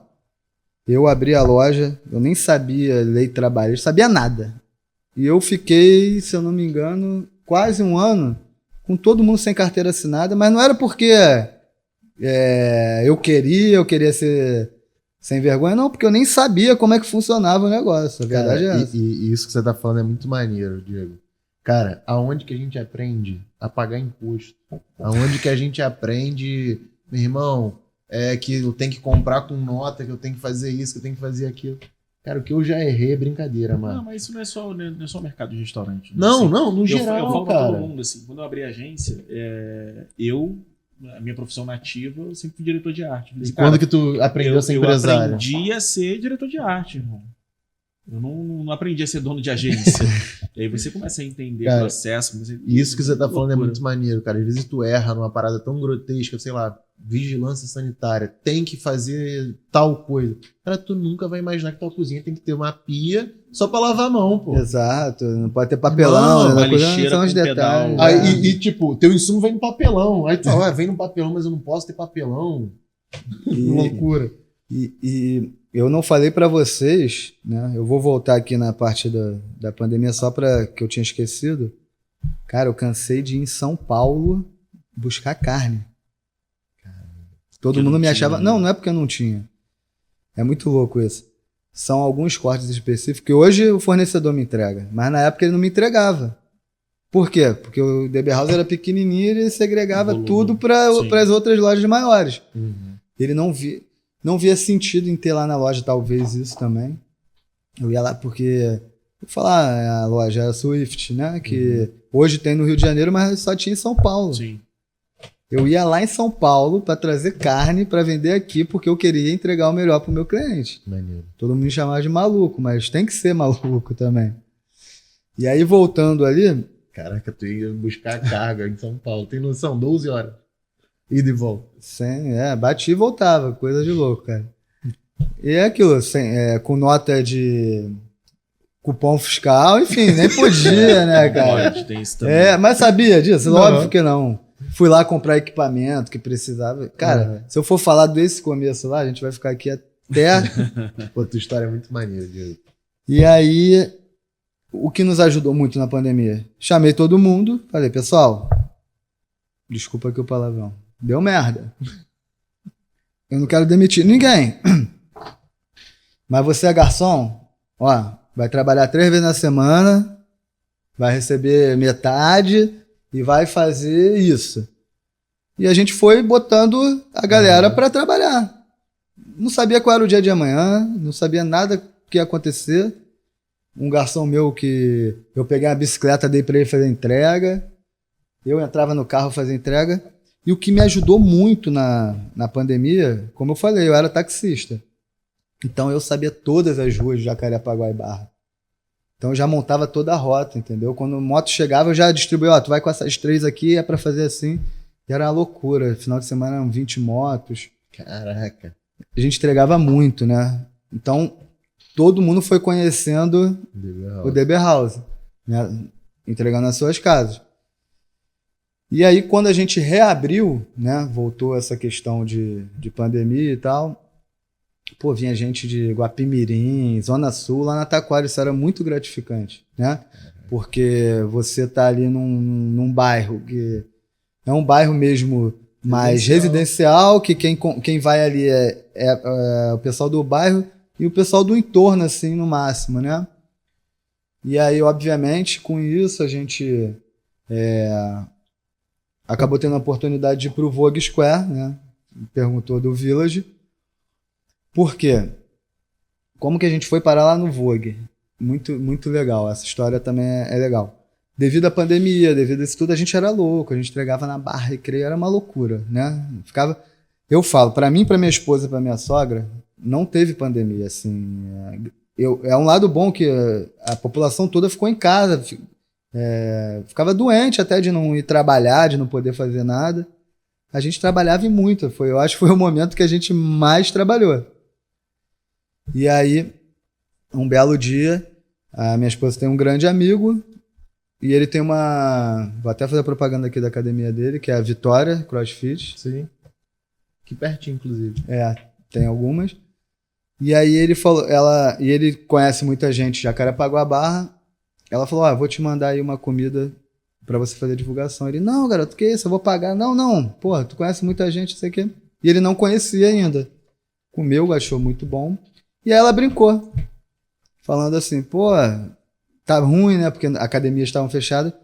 Eu abri a loja, eu nem sabia lei trabalhista, sabia nada. E eu fiquei, se eu não me engano, quase um ano... com todo mundo sem carteira assinada, mas não era porque eu queria ser sem vergonha, não, porque eu nem sabia como é que funcionava o negócio. A verdade é essa. E isso que você tá falando é muito maneiro, Diego. Cara, aonde que a gente aprende a pagar imposto? Aonde que a gente aprende, meu irmão, que eu tenho que comprar com nota, que eu tenho que fazer isso, que eu tenho que fazer aquilo. Cara, o que eu já errei é brincadeira, mano. Não, mas isso não é só o mercado de restaurante. Não, assim, no geral, eu falo cara. pra todo mundo, assim, quando eu abri a agência, a minha profissão nativa, eu sempre fui diretor de arte. E quando que tu aprendeu a ser empresário? Eu aprendi a ser diretor de arte, irmão. Eu não aprendi a ser dono de agência. E aí você começa a entender o processo. Isso que você tá falando é muito maneiro, cara. Às vezes tu erra numa parada tão grotesca, sei lá, vigilância sanitária, tem que fazer tal coisa. Cara, tu nunca vai imaginar que tua cozinha tem que ter uma pia só pra lavar a mão, pô. Exato, não pode ter papelão, uma coisa, lixeira são os detalhes. Aí, tipo, teu insumo vem no papelão. Aí tu fala, vem no papelão, mas eu não posso ter papelão. Loucura. E eu não falei pra vocês, né? Eu vou voltar aqui na parte da pandemia só para que eu tinha esquecido. Cara, eu cansei de ir em São Paulo buscar carne. Todo mundo me achava... Não é porque eu não tinha. É muito louco isso. São alguns cortes específicos que hoje o fornecedor me entrega, mas na época ele não me entregava. Por quê? Porque o DB House era pequenininho e ele segregava tudo para as outras lojas maiores. Uhum. Ele não via sentido em ter lá na loja, talvez isso também. Eu ia lá porque... Vou falar, a loja era Swift, né? Que hoje tem no Rio de Janeiro, mas só tinha em São Paulo. Sim. Eu ia lá em São Paulo para trazer carne para vender aqui, porque eu queria entregar o melhor pro meu cliente. Maneiro. Todo mundo me chamava de maluco, mas tem que ser maluco também. E aí, voltando ali... Caraca, tu ia buscar carga em São Paulo. Tem noção? 12 horas. Ida e volta. Bati e voltava. Coisa de louco, cara. E é aquilo, com nota cupom fiscal, enfim, nem podia, né, cara? Pode, tem isso também. Mas sabia disso? Não. Óbvio que não. Fui lá comprar equipamento que precisava. Cara, se eu for falar desse começo lá, a gente vai ficar aqui até... Pô, tua história é muito maneira, Diego. E aí, o que nos ajudou muito na pandemia? Chamei todo mundo, falei, pessoal, desculpa aqui o palavrão, deu merda. Eu não quero demitir ninguém. Mas você é garçom, ó, vai trabalhar 3 vezes na semana, vai receber metade e vai fazer isso. E a gente foi botando a galera para trabalhar. Não sabia qual era o dia de amanhã, não sabia nada que ia acontecer. Um garçom meu que eu peguei uma bicicleta, dei para ele fazer entrega. Eu entrava no carro fazer entrega. E o que me ajudou muito na pandemia, como eu falei, eu era taxista. Então eu sabia todas as ruas de Jacarepaguá e Barra. Então eu já montava toda a rota, entendeu? Quando a moto chegava, eu já distribuía, ó, tu vai com essas 3 aqui, é para fazer assim. E era uma loucura. Final de semana eram 20 motos. Caraca. A gente entregava muito, né? Então todo mundo foi conhecendo o DB House, né? Entregando nas suas casas. E aí, quando a gente reabriu, né? Voltou essa questão de pandemia e tal. Pô, vinha gente de Guapimirim, Zona Sul, lá na Taquara. Isso era muito gratificante, né? Porque você tá ali num bairro que é um bairro mesmo mais residencial, que quem vai ali é o pessoal do bairro e o pessoal do entorno, assim, no máximo, né? E aí, obviamente, com isso, a gente acabou tendo a oportunidade de ir pro Vogue Square, né? Perguntou do Village. Por quê? Como que a gente foi parar lá no Vogue? Muito, muito legal. Essa história também é legal. Devido à pandemia, devido a isso tudo, a gente era louco. A gente entregava na Barra Recreio, era uma loucura, né? Eu falo, para mim, para minha esposa e para minha sogra, não teve pandemia, assim. É um lado bom que a população toda ficou em casa, ficava doente até de não ir trabalhar, de não poder fazer nada. A gente trabalhava e muito. Eu acho que foi o momento que a gente mais trabalhou. E aí, um belo dia, a minha esposa tem um grande amigo e ele tem vou até fazer a propaganda aqui da academia dele, que é a Vitória CrossFit. Sim. Aqui pertinho, inclusive. Tem algumas. E aí ele falou, e ele conhece muita gente de Jacarepaguá Barra. Ela falou, vou te mandar aí uma comida pra você fazer divulgação. Ele, não, garoto, que isso? Eu vou pagar. Não, porra, tu conhece muita gente, não sei o quê. E ele não conhecia ainda. Comeu, achou muito bom. E aí ela brincou, falando assim, pô, tá ruim, né? Porque as academias estavam fechadas.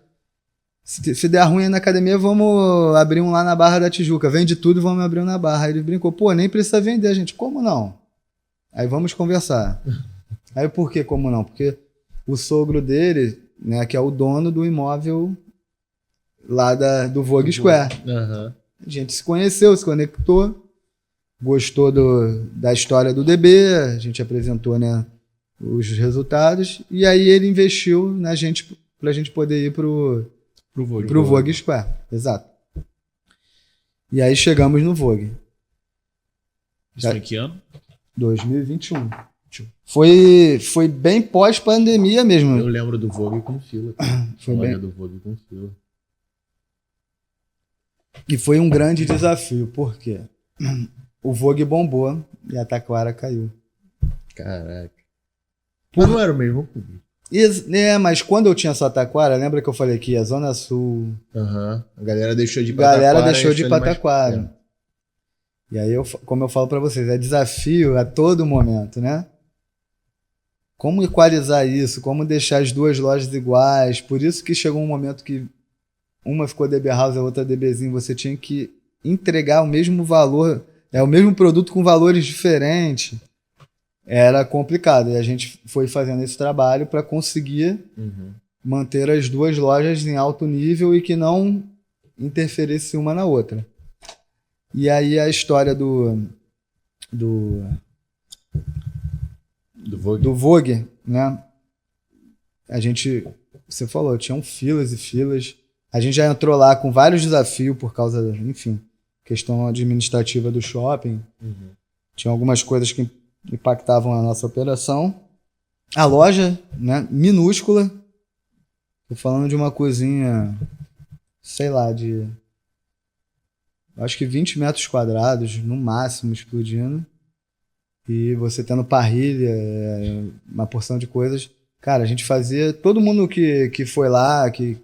Se der ruim na academia, vamos abrir um lá na Barra da Tijuca. Vende tudo e vamos abrir um na Barra. Aí ele brincou, pô, nem precisa vender, gente. Como não? Aí vamos conversar. Aí por que como não? Porque o sogro dele, né, que é o dono do imóvel lá do Vogue Square. Uhum. A gente se conheceu, se conectou, gostou da história do DB, a gente apresentou, né, os resultados, e aí ele investiu na gente pra gente poder ir pro Vogue Square. Exato. E aí chegamos no Vogue. Isso foi que ano? 2021. Foi bem pós-pandemia mesmo. Eu lembro do Vogue com fila. Foi bem... do Vogue com fila. E foi um grande desafio, por quê? O Vogue bombou e a Taquara caiu. Caraca. Mas não era o mesmo público. Mas quando eu tinha só Taquara, lembra que eu falei que a Zona Sul... A galera deixou de ir pra Taquara. Deixou de ir pra Taquara. E aí, como eu falo pra vocês, é desafio a todo momento, né? Como equalizar isso? Como deixar as duas lojas iguais? Por isso que chegou um momento que uma ficou DB House, a outra DBzinho. Você tinha que entregar o mesmo valor, o mesmo produto com valores diferentes. Era complicado. E a gente foi fazendo esse trabalho para conseguir manter as duas lojas em alto nível e que não interferisse uma na outra. E aí a história do Vogue, né? Você falou, tinham filas e filas. A gente já entrou lá com vários desafios por causa, enfim, questão administrativa do shopping. Tinha algumas coisas que impactavam a nossa operação. A loja, né, minúscula. Tô falando de uma cozinha, sei lá, de acho que 20 metros quadrados, no máximo, explodindo. E você tendo parrilha, uma porção de coisas. Cara, a gente fazia... Todo mundo que foi lá, que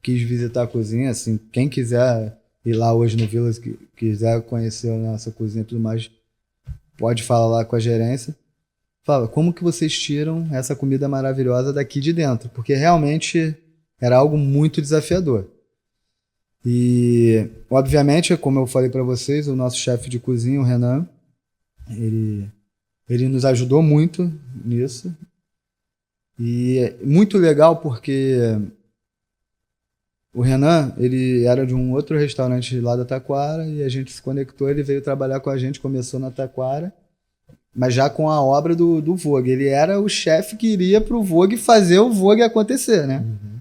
quis visitar a cozinha, assim, quem quiser ir lá hoje no Vilas, que quiser conhecer a nossa cozinha e tudo mais, pode falar lá com a gerência. Fala, como que vocês tiram essa comida maravilhosa daqui de dentro? Porque realmente era algo muito desafiador. E, obviamente, como eu falei para vocês, o nosso chefe de cozinha, o Renan, ele nos ajudou muito nisso. E é muito legal porque o Renan, ele era de um outro restaurante lá da Taquara e a gente se conectou, ele veio trabalhar com a gente, começou na Taquara, mas já com a obra do Vogue. Ele era o chefe que iria pro Vogue fazer o Vogue acontecer, né? Uhum.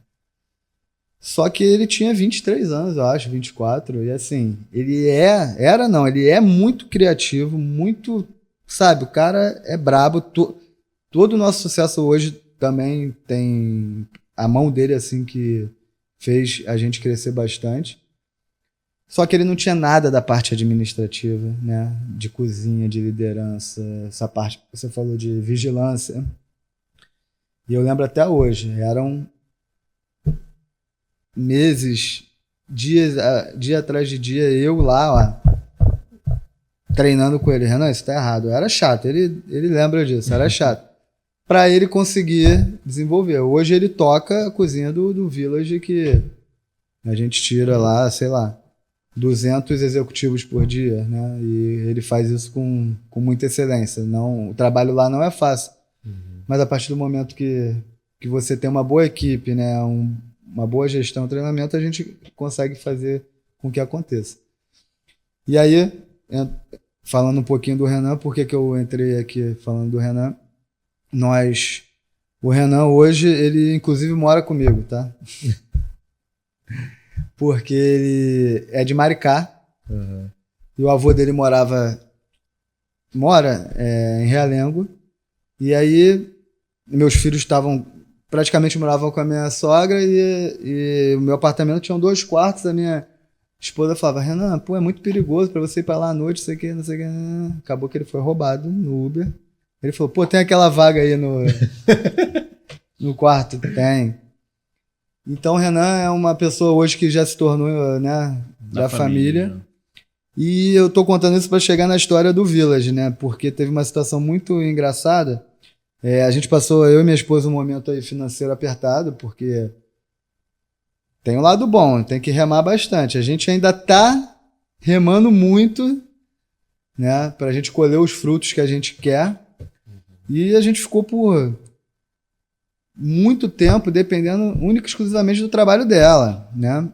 Só que ele tinha 23 anos, eu acho, 24, e assim, ele é muito criativo, muito, sabe, o cara é brabo, todo o nosso sucesso hoje também tem a mão dele, assim, que fez a gente crescer bastante. Só que ele não tinha nada da parte administrativa, né? De cozinha, de liderança, essa parte que você falou de vigilância. E eu lembro até hoje, eram meses, dia atrás de dia, eu lá, ó, treinando com ele. Renan, isso tá errado. Era chato, ele lembra disso, era chato. Para ele conseguir desenvolver. Hoje ele toca a cozinha do Village, que a gente tira lá, sei lá, 200 executivos por dia, né? E ele faz isso com muita excelência. Não, o trabalho lá não é fácil. Uhum. Mas a partir do momento que você tem uma boa equipe, né? Uma boa gestão, treinamento, a gente consegue fazer com que aconteça. E aí, falando um pouquinho do Renan, por que eu entrei aqui falando do Renan? O Renan hoje, ele inclusive mora comigo, tá? Porque ele é de Maricá. Uhum. E o avô dele mora em Realengo. E aí meus filhos praticamente moravam com a minha sogra e o meu apartamento tinha 2 quartos. A minha esposa falava, Renan, pô, é muito perigoso pra você ir pra lá à noite, não sei o que. Acabou que ele foi roubado no Uber. Ele falou, pô, tem aquela vaga aí no quarto? Tem. Então o Renan é uma pessoa hoje que já se tornou, né, da família. E eu tô contando isso para chegar na história do Village, né? Porque teve uma situação muito engraçada. A gente passou, eu e minha esposa, um momento aí financeiro apertado, porque tem um lado bom, tem que remar bastante. A gente ainda tá remando muito, né, pra gente colher os frutos que a gente quer. E a gente ficou por muito tempo dependendo única e exclusivamente do trabalho dela, né?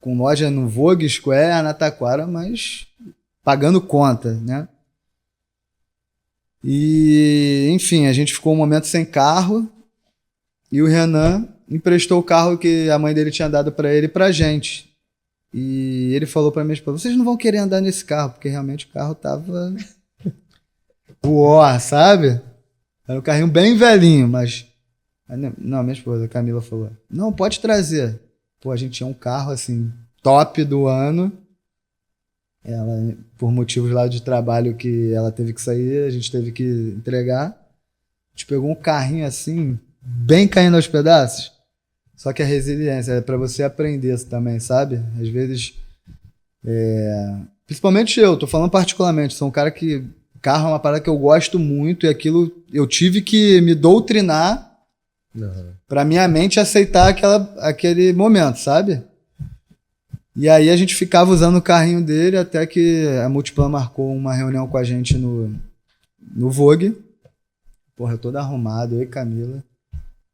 Com loja no Vogue, Square, na Taquara, mas pagando conta, né? E, enfim, a gente ficou um momento sem carro e o Renan emprestou o carro que a mãe dele tinha dado para ele e pra gente. E ele falou para minha esposa, vocês não vão querer andar nesse carro, porque realmente o carro tava sabe? Era um carrinho bem velhinho, mas... Não, minha esposa, a Camila, falou, não, pode trazer. Pô, a gente tinha um carro, assim, top do ano. Ela, por motivos lá de trabalho que ela teve que sair, a gente teve que entregar. A gente pegou um carrinho, assim, bem caindo aos pedaços. Só que a resiliência é pra você aprender também, sabe? Às vezes, principalmente eu, tô falando particularmente, sou um cara que... Carro é uma parada que eu gosto muito e aquilo eu tive que me doutrinar pra minha mente aceitar aquele momento, sabe? E aí a gente ficava usando o carrinho dele até que a Multiplan marcou uma reunião com a gente no Vogue. Porra, eu todo arrumado, eu e Camila.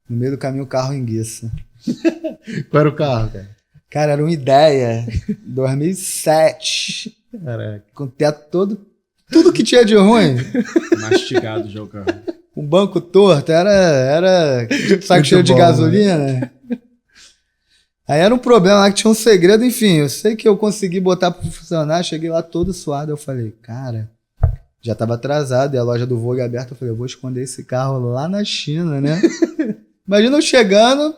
No meio do caminho o carro enguiça. Qual era o carro, cara? Cara, era uma ideia. 2007. Caraca. Com o teto todo... Tudo que tinha de ruim. Mastigado já o carro. Um banco torto, era saco cheio de gasolina. Né? Aí era um problema lá que tinha um segredo, enfim. Eu sei que eu consegui botar pra funcionar, cheguei lá todo suado. Eu falei, cara, já estava atrasado, e a loja do Vogue aberta, eu falei, eu vou esconder esse carro lá na China, né? Imagina eu chegando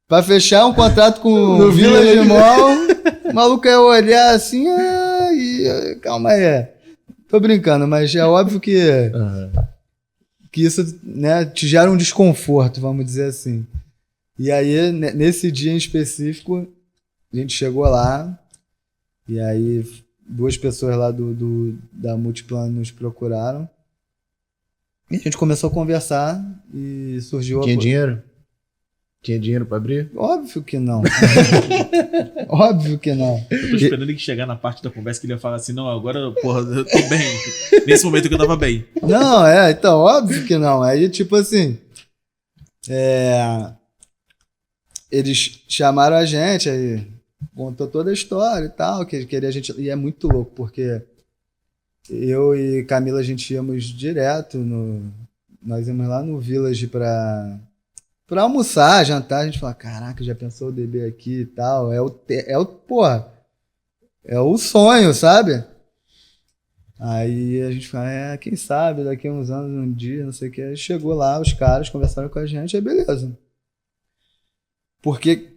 pra fechar um contrato com o Village Mall, o maluco ia olhar assim, calma aí. Tô brincando, mas é óbvio que isso, né, te gera um desconforto, vamos dizer assim. E aí, nesse dia em específico, a gente chegou lá, e aí 2 pessoas lá da Multiplan nos procuraram. E a gente começou a conversar e surgiu... Tinha dinheiro? Tinha dinheiro pra abrir? Óbvio que não. Óbvio que não. Eu tô esperando ele chegar na parte da conversa que ele ia falar assim, não, agora, porra, eu tô bem. Nesse momento que eu tava bem. Não, então, óbvio que não. Aí, tipo assim, eles chamaram a gente, aí contou toda a história e tal, que queria a gente... E é muito louco, porque eu e Camila, a gente íamos direto nós íamos lá no Village pra almoçar, jantar, a gente fala, caraca, já pensou o DB aqui e tal, porra, é o sonho, sabe? Aí a gente fala, quem sabe, daqui a uns anos, um dia, não sei o que, aí chegou lá, os caras conversaram com a gente, aí beleza. Porque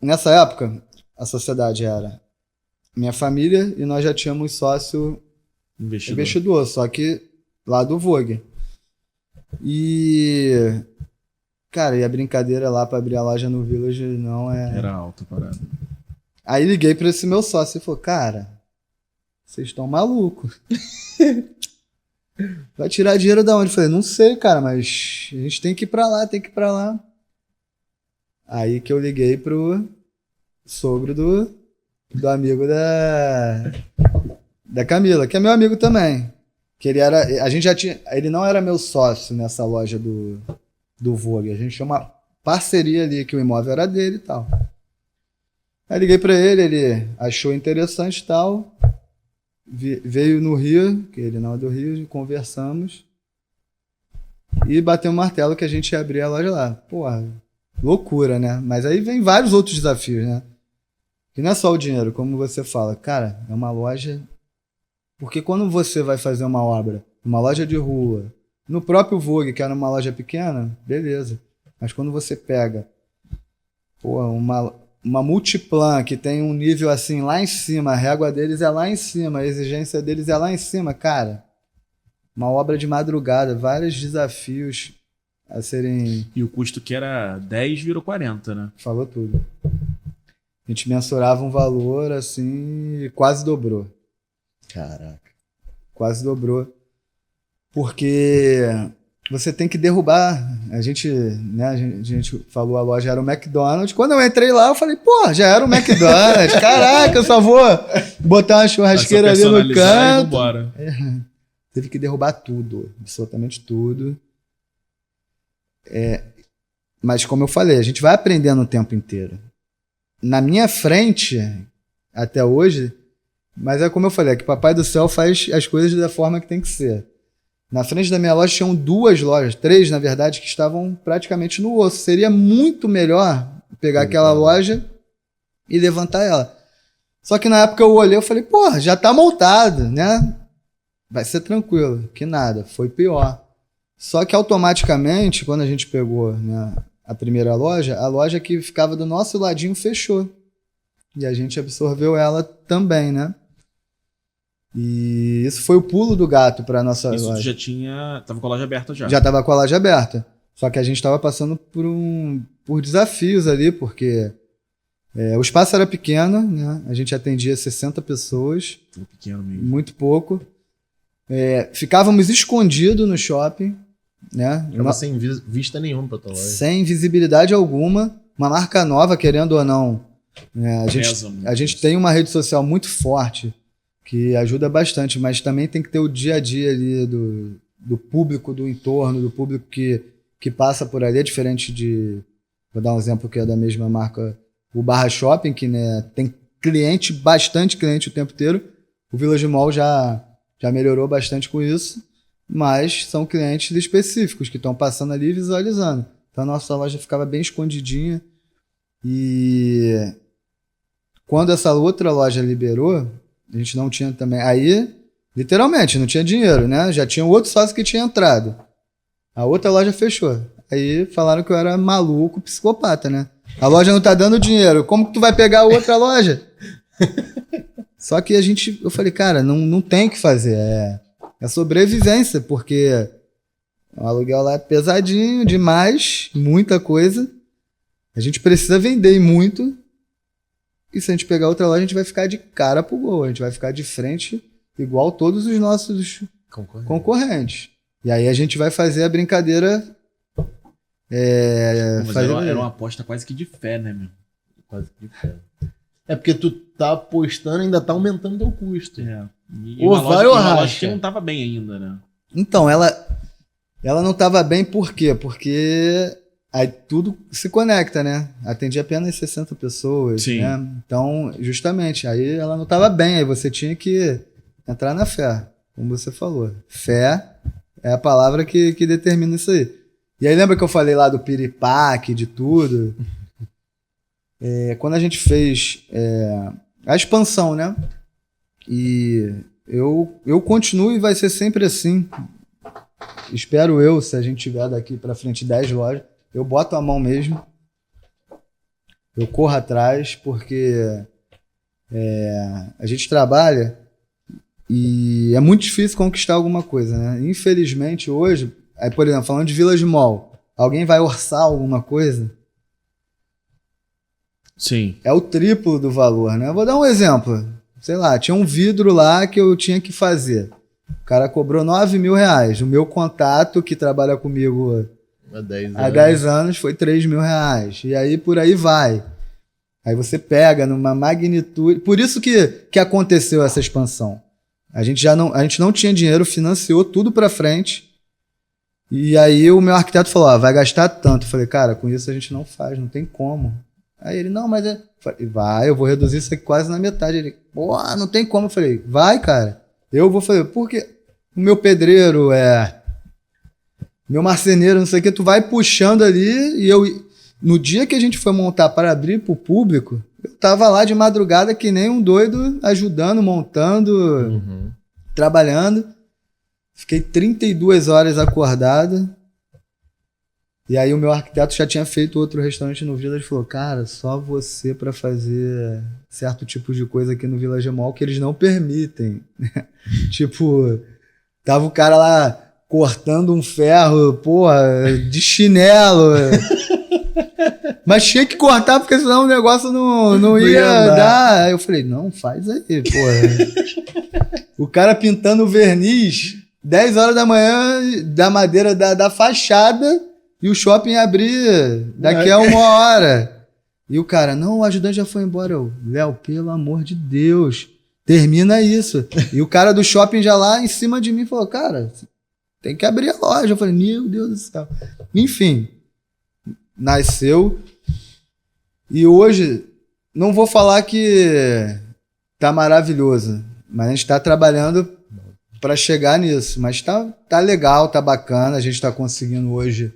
nessa época, a sociedade era minha família e nós já tínhamos sócio investidor, só que lá do Vogue. E... Cara, e a brincadeira lá pra abrir a loja no Village não é... Era alto, parado. Aí liguei pra esse meu sócio e falou, cara, vocês estão malucos. Vai tirar dinheiro da onde? Eu falei, não sei, cara, mas a gente tem que ir pra lá, Aí que eu liguei pro sogro do amigo da Camila, que é meu amigo também. Que ele não era meu sócio nessa loja do Vogue. A gente tinha uma parceria ali, que o imóvel era dele e tal. Aí liguei pra ele achou interessante e tal. Veio no Rio, que ele não é do Rio, conversamos. E bateu um martelo que a gente ia abrir a loja lá. Porra, loucura, né? Mas aí vem vários outros desafios, né? Que não é só o dinheiro, como você fala. Cara, é uma loja... Porque quando você vai fazer uma obra, uma loja de rua, no próprio Vogue, que era uma loja pequena, beleza. Mas quando você pega uma Multiplan que tem um nível assim lá em cima, a régua deles é lá em cima, a exigência deles é lá em cima, cara. Uma obra de madrugada, vários desafios a serem... E o custo que era 10 virou 40, né? Falou tudo. A gente mensurava um valor assim e quase dobrou. Caraca. Quase dobrou. Porque você tem que derrubar. A gente falou, a loja era o McDonald's. Quando eu entrei lá, eu falei, pô, já era o McDonald's. Caraca, eu só vou botar uma churrasqueira ali no canto. Teve que derrubar tudo, absolutamente tudo. Mas como eu falei, a gente vai aprendendo o tempo inteiro. Na minha frente, até hoje, mas é como eu falei, é que o Papai do Céu faz as coisas da forma que tem que ser. Na frente da minha loja tinham 2 lojas, 3 na verdade, que estavam praticamente no osso. Seria muito melhor pegar aquela loja e levantar ela. Só que na época eu olhei e falei, porra, já tá montado, né? Vai ser tranquilo. Que nada, foi pior. Só que automaticamente, quando a gente pegou, né, a primeira loja, a loja que ficava do nosso ladinho fechou. E a gente absorveu ela também, né? E isso foi o pulo do gato para nossa loja. Isso já tava com a loja aberta já. Já tava com a loja aberta. Só que a gente estava passando por desafios ali, porque o espaço era pequeno, né? A gente atendia 60 pessoas. Pequeno mesmo. Muito pouco. Ficávamos escondidos no shopping, né? Tava sem vista nenhuma pra tua loja. Sem visibilidade alguma. Uma marca nova, querendo ou não. A gente tem uma rede social muito forte que ajuda bastante, mas também tem que ter o dia a dia ali do público do entorno, do público que passa por ali. É diferente vou dar um exemplo que é da mesma marca, o Barra Shopping, que, né, tem bastante cliente o tempo inteiro. O Village Mall já melhorou bastante com isso, mas são clientes específicos que estão passando ali e visualizando. Então a nossa loja ficava bem escondidinha. E quando essa outra loja liberou, a gente não tinha também. Aí Literalmente, não tinha dinheiro, né? Já tinha outro sócio que tinha entrado. A outra loja fechou. Aí falaram que eu era maluco, psicopata, né? A loja não tá dando dinheiro, como que tu vai pegar a outra loja? Só que eu falei, cara, não tem o que fazer, é sobrevivência, porque o aluguel lá é pesadinho demais, muita coisa. A gente precisa vender muito. E se a gente pegar outra loja, a gente vai ficar de cara pro gol. A gente vai ficar de frente igual todos os nossos concorrentes. E aí a gente vai fazer a brincadeira. Mas era uma aposta quase que de fé, né, meu? Quase que de fé. É porque tu tá apostando e ainda tá aumentando teu custo. Ou vai ou racha. Loja que não tava bem ainda, né? Então, ela não tava bem por quê? Porque aí tudo se conecta, né? Atendi apenas 60 pessoas, sim, né? Então, justamente, aí ela não tava bem, aí você tinha que entrar na fé, como você falou. Fé é a palavra que determina isso aí. E aí lembra que eu falei lá do piripaque, de tudo? Quando a gente fez a expansão, né? E eu continuo e vai ser sempre assim. Espero eu, se a gente tiver daqui para frente 10 lojas, eu boto a mão mesmo. Eu corro atrás, porque a gente trabalha e é muito difícil conquistar alguma coisa, né? Infelizmente, hoje, aí, por exemplo, falando de Village Mall, alguém vai orçar alguma coisa? Sim. É o triplo do valor, né? Eu vou dar um exemplo. Sei lá, tinha um vidro lá que eu tinha que fazer. O cara cobrou R$9.000. O meu contato, que trabalha comigo há 10 anos, foi R$3.000. E aí, por aí vai. Aí você pega numa magnitude... Por isso que aconteceu essa expansão. A gente não tinha dinheiro, financiou tudo pra frente. E aí o meu arquiteto falou, vai gastar tanto. Eu falei, cara, com isso a gente não faz, não tem como. Aí ele, não, mas eu vou reduzir isso aqui quase na metade. Ele, não tem como. Eu falei, vai, cara. Eu vou fazer, porque o meu pedreiro meu marceneiro, não sei o que, tu vai puxando ali, e no dia que a gente foi montar para abrir pro público, eu tava lá de madrugada que nem um doido, ajudando, montando, trabalhando. Fiquei 32 horas acordado. E aí o meu arquiteto já tinha feito outro restaurante no Village e falou, cara, só você para fazer certo tipo de coisa aqui no Village Mall que eles não permitem. Tipo, tava o cara lá cortando um ferro, porra, de chinelo. Mas tinha que cortar porque senão o negócio não ia dar. Aí eu falei, não, faz aí, porra. O cara pintando verniz 10 horas da manhã da madeira da fachada. E o shopping abrir daqui a 1 hora. E o cara, não, o ajudante já foi embora. Eu, Léo, pelo amor de Deus, termina isso. E o cara do shopping já lá em cima de mim falou, cara, tem que abrir a loja. Eu falei, meu Deus do céu. Enfim, nasceu. E hoje, não vou falar que tá maravilhoso, mas a gente tá trabalhando para chegar nisso. Mas tá legal, tá bacana. A gente tá conseguindo hoje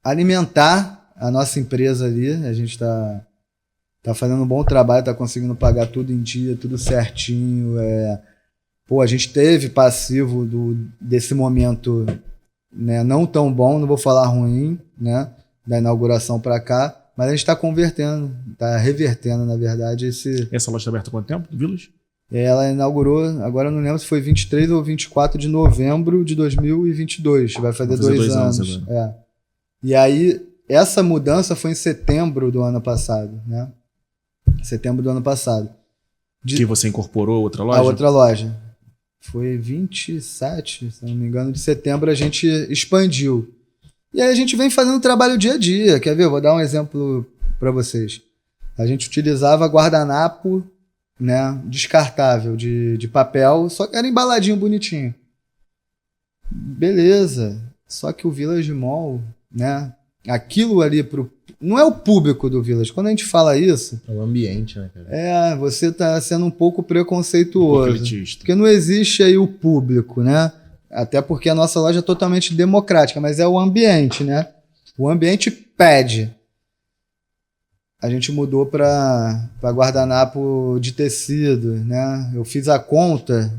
alimentar a nossa empresa ali. A gente tá fazendo um bom trabalho, tá conseguindo pagar tudo em dia, tudo certinho. A gente teve passivo desse momento, né, não tão bom, não vou falar ruim, né, da inauguração para cá, mas a gente está convertendo, está revertendo, na verdade, Essa loja está aberta há quanto tempo, Village? Ela inaugurou, agora eu não lembro se foi 23 ou 24 de novembro de 2022. Vai fazer 2 anos. E aí, essa mudança foi em setembro do ano passado, né? Setembro do ano passado. Que você incorporou outra loja? A outra loja. Foi 27, se não me engano, de setembro a gente expandiu. E aí a gente vem fazendo trabalho dia a dia. Quer ver? Eu vou dar um exemplo para vocês. A gente utilizava guardanapo, né, descartável de papel, só que era embaladinho bonitinho. Beleza. Só que o Village Mall, né, aquilo ali não é o público do Village. Quando a gente fala isso, é o ambiente, né, cara? Você tá sendo um pouco preconceituoso. Porque não existe aí o público, né? Até porque a nossa loja é totalmente democrática, mas é o ambiente, né? O ambiente pede. a gente mudou para guardanapo de tecido, né? Eu fiz a conta,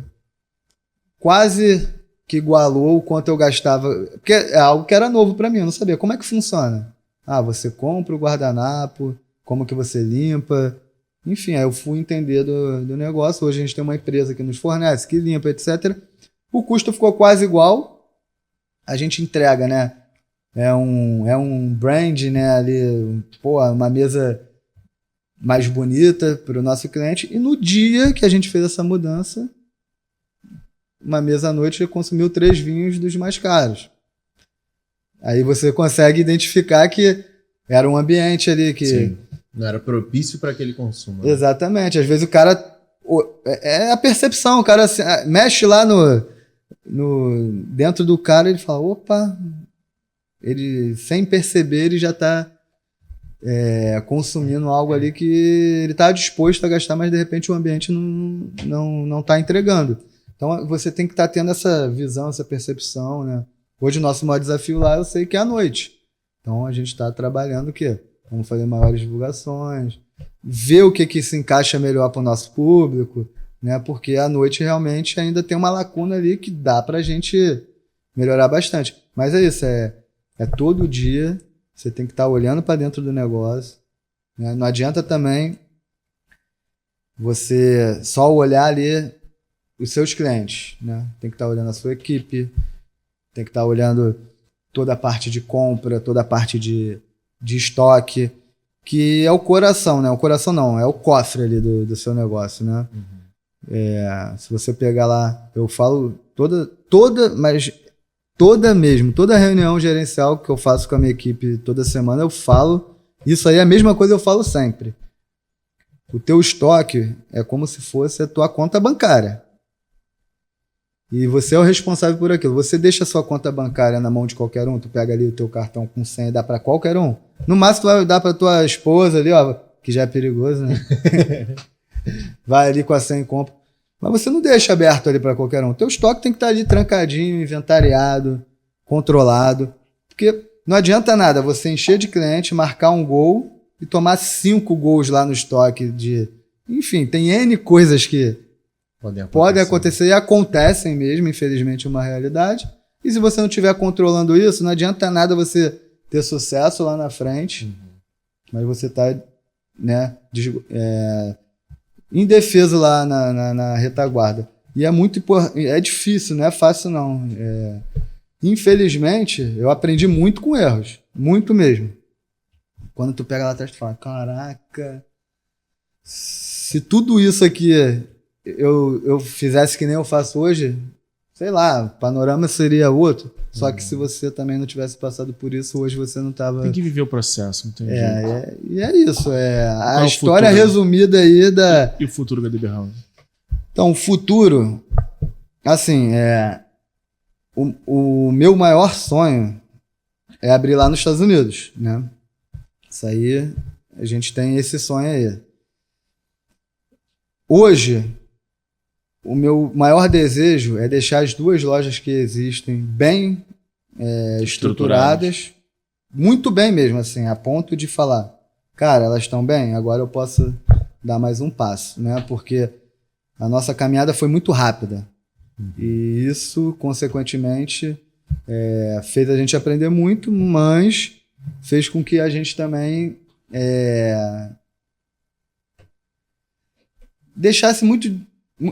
quase que igualou o quanto eu gastava, porque é algo que era novo para mim, eu não sabia como é que funciona. Você compra o guardanapo, como que você limpa, enfim, aí eu fui entender do negócio. Hoje a gente tem uma empresa que nos fornece, que limpa, etc. O custo ficou quase igual, a gente entrega, né? É um brand, né? Ali, uma mesa mais bonita para o nosso cliente. E no dia que a gente fez essa mudança, uma mesa à noite consumiu 3 vinhos dos mais caros. Aí você consegue identificar que era um ambiente ali que... Sim. Não era propício para aquele consumo. Né? Exatamente. Às vezes o cara... É a percepção. O cara assim, mexe lá dentro do cara e ele fala, opa... Ele, sem perceber, ele já está consumindo algo ali que ele está disposto a gastar, mas de repente o ambiente não está entregando. Então você tem que estar tendo essa visão, essa percepção, né? Hoje o nosso maior desafio lá eu sei que é à noite. Então a gente está trabalhando o quê? Vamos fazer maiores divulgações, ver o que se encaixa melhor para o nosso público, né? Porque à noite realmente ainda tem uma lacuna ali que dá para a gente melhorar bastante. Mas é isso, é todo dia, você tem que estar olhando para dentro do negócio, né? Não adianta também você só olhar ali os seus clientes, né? Tem que estar olhando a sua equipe, tem que estar olhando toda a parte de compra, toda a parte de estoque, que é o coração, né? O coração não, é o cofre ali do seu negócio, né? Uhum. Se você pegar lá, eu falo toda reunião gerencial que eu faço com a minha equipe toda semana, eu falo, isso aí é a mesma coisa que eu falo sempre. O teu estoque é como se fosse a tua conta bancária. E você é o responsável por aquilo. Você deixa a sua conta bancária na mão de qualquer um, tu pega ali o teu cartão com senha e dá para qualquer um. No máximo tu vai dar para tua esposa ali, ó, que já é perigoso, né? Vai ali com a senha e compra. Mas você não deixa aberto ali para qualquer um. Teu estoque tem que estar ali trancadinho, inventariado, controlado. Porque não adianta nada você encher de cliente, marcar um gol e tomar 5 gols lá no estoque de... Enfim, tem N coisas que podem acontecer e acontecem mesmo, infelizmente, uma realidade. E se você não estiver controlando isso, não adianta nada você ter sucesso lá na frente, mas você está, né, indefeso lá na retaguarda. E é difícil, não é fácil não. Infelizmente, eu aprendi muito com erros. Muito mesmo. Quando tu pega lá atrás, tu fala, caraca, se tudo isso aqui eu fizesse que nem eu faço hoje, sei lá, o panorama seria outro. Só que se você também não tivesse passado por isso, hoje você não tava... Tem que viver o processo, não tem jeito. E é isso. A história resumida aí da... E o futuro da DB House? Então, o futuro, assim, o meu maior sonho é abrir lá nos Estados Unidos, né? Isso aí, a gente tem esse sonho aí. Hoje, o meu maior desejo é deixar as 2 lojas que existem bem estruturadas, muito bem mesmo, assim, a ponto de falar, cara, elas estão bem, agora eu posso dar mais um passo, né? Porque a nossa caminhada foi muito rápida. E isso, consequentemente, fez a gente aprender muito, mas fez com que a gente também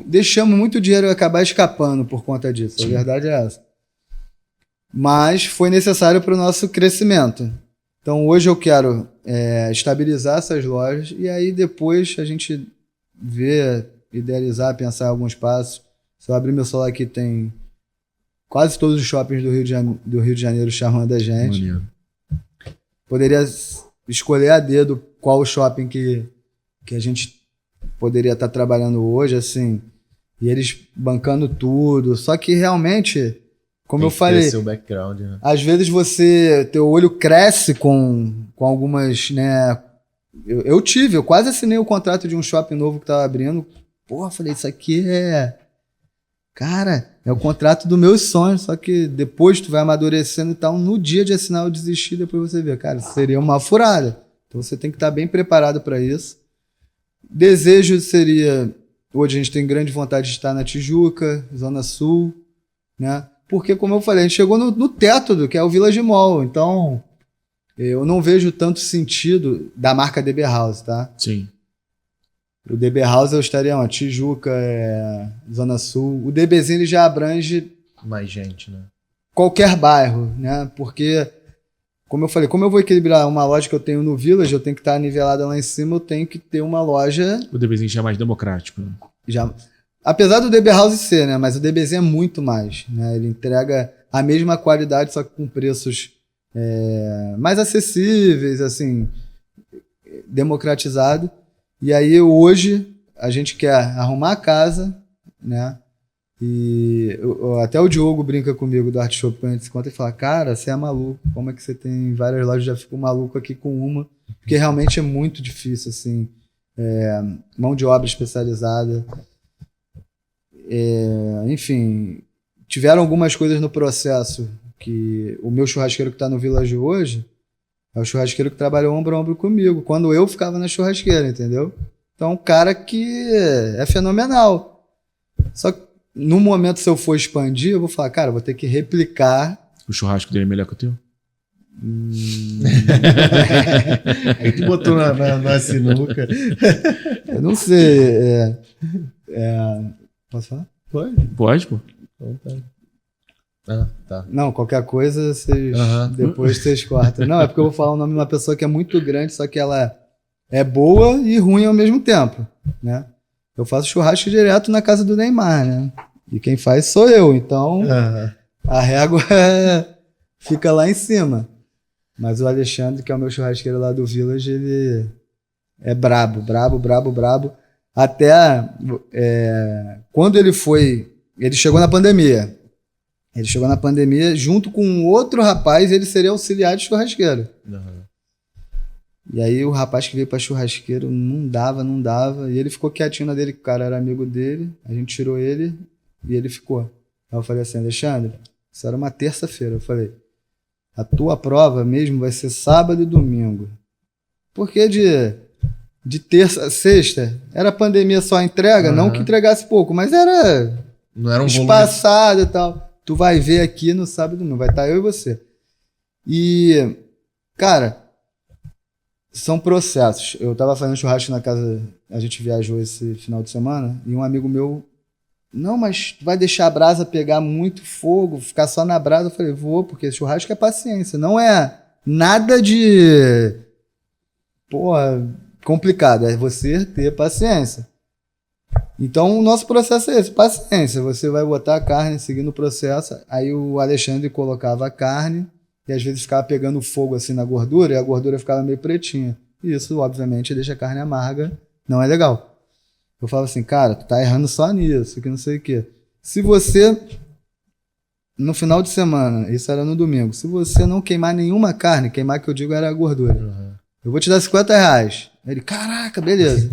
deixamos muito dinheiro acabar escapando por conta disso. Sim. A verdade é essa. Mas foi necessário para o nosso crescimento. Então hoje eu quero estabilizar essas lojas e aí depois a gente vê, idealizar, pensar em alguns passos. Se eu abrir meu celular aqui, tem quase todos os shoppings do Rio de Janeiro chamando a gente. Maneiro. Poderia escolher a dedo qual o shopping que a gente poderia estar trabalhando hoje, assim, e eles bancando tudo. Só que realmente, como eu falei, seu background, né? Às vezes teu olho cresce com algumas, né? Eu quase assinei o contrato de um shopping novo que estava abrindo. Porra, falei, isso aqui cara, é o contrato dos meus sonhos, só que depois tu vai amadurecendo e tal, no dia de assinar eu desisti, depois você vê, cara, seria uma furada. Então você tem que estar bem preparado para isso. Desejo seria... Hoje a gente tem grande vontade de estar na Tijuca, Zona Sul, né? Porque, como eu falei, a gente chegou no teto do que é o Village Mall. Então, eu não vejo tanto sentido da marca DB House, tá? Sim. O DB House eu estaria onde? Tijuca, Zona Sul. O DBzinho ele já abrange... Mais gente, né? Qualquer bairro, né? Porque, como eu falei, como eu vou equilibrar uma loja que eu tenho no Village, eu tenho que estar nivelada lá em cima, eu tenho que ter uma loja... O DBzinho já é mais democrático, né? Já... Apesar do DB House ser, né? Mas o DBzinho é muito mais, né? Ele entrega a mesma qualidade, só que com preços mais acessíveis, assim, democratizado. E aí, hoje, a gente quer arrumar a casa, né? E até o Diogo brinca comigo do Art Shop quando a gente se conta e fala, cara, você é maluco, como é que você tem várias lojas, já ficou maluco aqui com uma? Porque realmente é muito difícil, assim, mão de obra especializada. Enfim, tiveram algumas coisas no processo que o meu churrasqueiro que está no Village hoje é o churrasqueiro que trabalhou ombro a ombro comigo, quando eu ficava na churrasqueira, entendeu? Então, um cara que é fenomenal. Só que no momento, se eu for expandir, eu vou falar, cara, eu vou ter que replicar. O churrasco dele é melhor que o teu? Aí tu botou na sinuca. Eu não sei. Posso falar? Pode, pô. Tá. Não, qualquer coisa, depois vocês cortam. Não, é porque eu vou falar o nome de uma pessoa que é muito grande, só que ela é boa e ruim ao mesmo tempo, né? Eu faço churrasco direto na casa do Neymar, né? E quem faz sou eu, então a régua fica lá em cima. Mas o Alexandre, que é o meu churrasqueiro lá do Village, ele é brabo. Até quando ele chegou na pandemia. Ele chegou na pandemia junto com outro rapaz, ele seria auxiliar de churrasqueiro. Uhum. E aí o rapaz que veio para churrasqueiro não dava. E ele ficou quietinho na dele, que o cara era amigo dele. A gente tirou ele e ele ficou. Aí eu falei assim, Alexandre, isso era uma terça-feira. Eu falei, a tua prova mesmo vai ser sábado e domingo. Porque de terça a sexta era pandemia só entrega, não que entregasse pouco, mas não era um espaçado e tal. Tu vai ver aqui no sábado e domingo, vai estar eu e você. E, cara, são processos. Eu tava fazendo churrasco na casa, a gente viajou esse final de semana, e um amigo meu, não, mas tu vai deixar a brasa pegar muito fogo, ficar só na brasa? Eu falei, vou, porque churrasco é paciência, não é nada de complicado, é você ter paciência. Então o nosso processo é esse, paciência. Você vai botar a carne seguindo o processo. Aí o Alexandre colocava a carne e às vezes ficava pegando fogo assim na gordura e a gordura ficava meio pretinha. E isso, obviamente, deixa a carne amarga, não é legal. Eu falo assim, cara, tu tá errando só nisso, que não sei o quê. Se você, no final de semana, isso era no domingo, se você não queimar nenhuma carne, queimar que eu digo era a gordura, eu vou te dar R$50. Ele, caraca, beleza.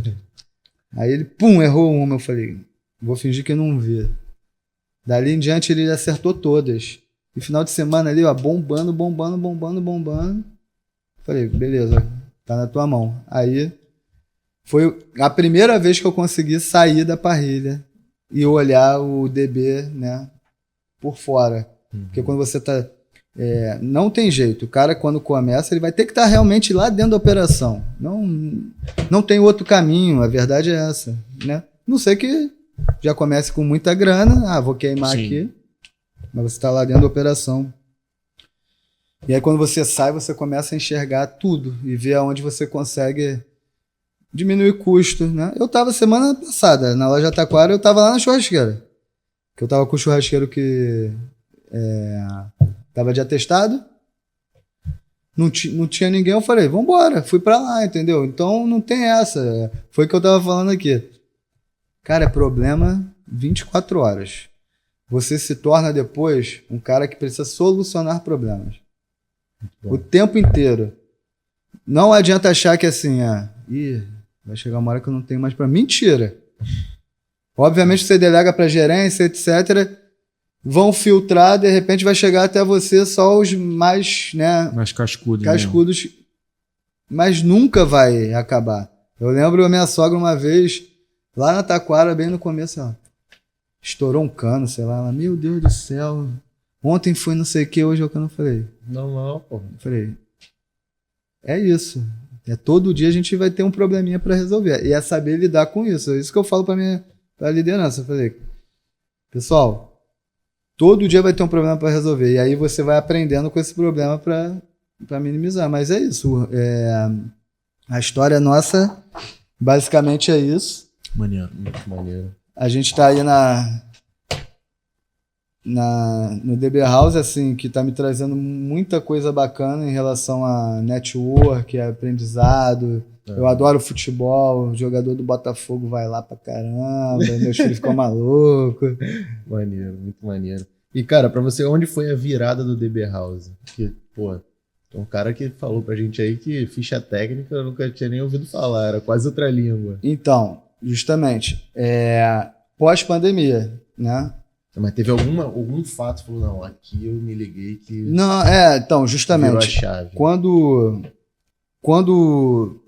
Aí ele, errou uma. Eu falei, vou fingir que eu não vi. Dali em diante ele acertou todas. E final de semana ali, ó, bombando. Falei, beleza, tá na tua mão. Aí foi a primeira vez que eu consegui sair da parrilha e olhar o DB, né, por fora. Porque quando você tá... não tem jeito. O cara, quando começa, ele vai ter que estar realmente lá dentro da operação. Não tem outro caminho. A verdade é essa, né? Não sei que já comece com muita grana. Vou queimar aqui. Mas você está lá dentro da operação. E aí, quando você sai, você começa a enxergar tudo e ver aonde você consegue diminuir custo, né? Eu estava semana passada na loja Taquara, eu estava lá na churrasqueira. Que eu estava com o churrasqueiro que... tava de atestado, não tinha ninguém, eu falei, vambora, fui pra lá, entendeu? Então não tem essa, foi o que eu tava falando aqui. Cara, é problema 24 horas. Você se torna depois um cara que precisa solucionar problemas. O tempo inteiro. Não adianta achar que assim, vai chegar uma hora que eu não tenho mais pra... Mentira! Obviamente você delega pra gerência, etc., vão filtrar, de repente vai chegar até você só os mais, né? Mais cascudos. Cascudos. mas nunca vai acabar. Eu lembro a minha sogra uma vez, lá na Taquara, bem no começo, ó, estourou um cano, sei lá, ela, meu Deus do céu, ontem foi não sei o que, hoje é o que eu não falei. Não, pô. Eu falei, é isso. Todo dia a gente vai ter um probleminha para resolver. E é saber lidar com isso. É isso que eu falo para a liderança. Eu falei, pessoal, todo dia vai ter um problema para resolver. E aí você vai aprendendo com esse problema para minimizar. Mas é isso. A história nossa, basicamente, é isso. Maneiro, muito maneiro. A gente está aí no DB House, assim, que está me trazendo muita coisa bacana em relação a network, a aprendizado. Eu adoro futebol, o jogador do Botafogo vai lá pra caramba, meus filhos ficam malucos. Maneiro, muito maneiro. E, cara, pra você, onde foi a virada do DB House? Porque, pô, tem um cara que falou pra gente aí que ficha técnica eu nunca tinha nem ouvido falar, era quase outra língua. Então, justamente, pós-pandemia, né? Mas teve algum fato que falou, não, aqui eu me liguei que... Não, então, justamente, virou a chave. Quando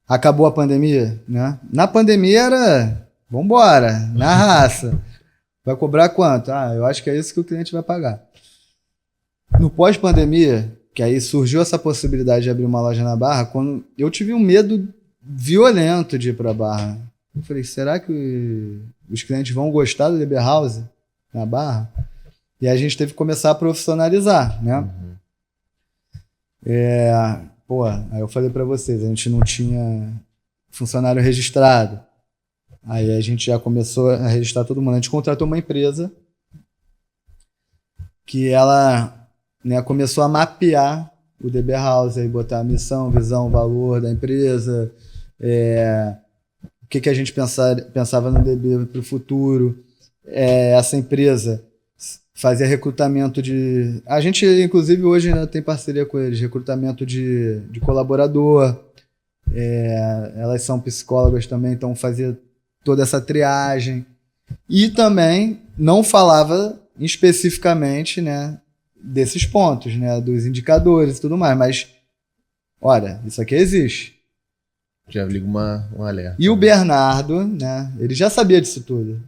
acabou a pandemia, né? Na pandemia era, vambora, na raça. Vai cobrar quanto? Eu acho que é isso que o cliente vai pagar. No pós-pandemia, que aí surgiu essa possibilidade de abrir uma loja na Barra, quando eu tive um medo violento de ir para a Barra. Eu falei, será que os clientes vão gostar do DB House na Barra? E aí a gente teve que começar a profissionalizar, né? Aí eu falei para vocês, a gente não tinha funcionário registrado. Aí a gente já começou a registrar todo mundo. A gente contratou uma empresa que ela, né, começou a mapear o DB House, aí botar a missão, visão, valor da empresa, o que a gente pensava no DB para o futuro. Essa empresa fazia recrutamento de... A gente, inclusive, hoje ainda tem parceria com eles, recrutamento de colaborador. Elas são psicólogas também, então fazia toda essa triagem. E também não falava especificamente, né, desses pontos, né, dos indicadores e tudo mais, mas, olha, isso aqui existe. Já liga um alerta. E o Bernardo, né, ele já sabia disso tudo.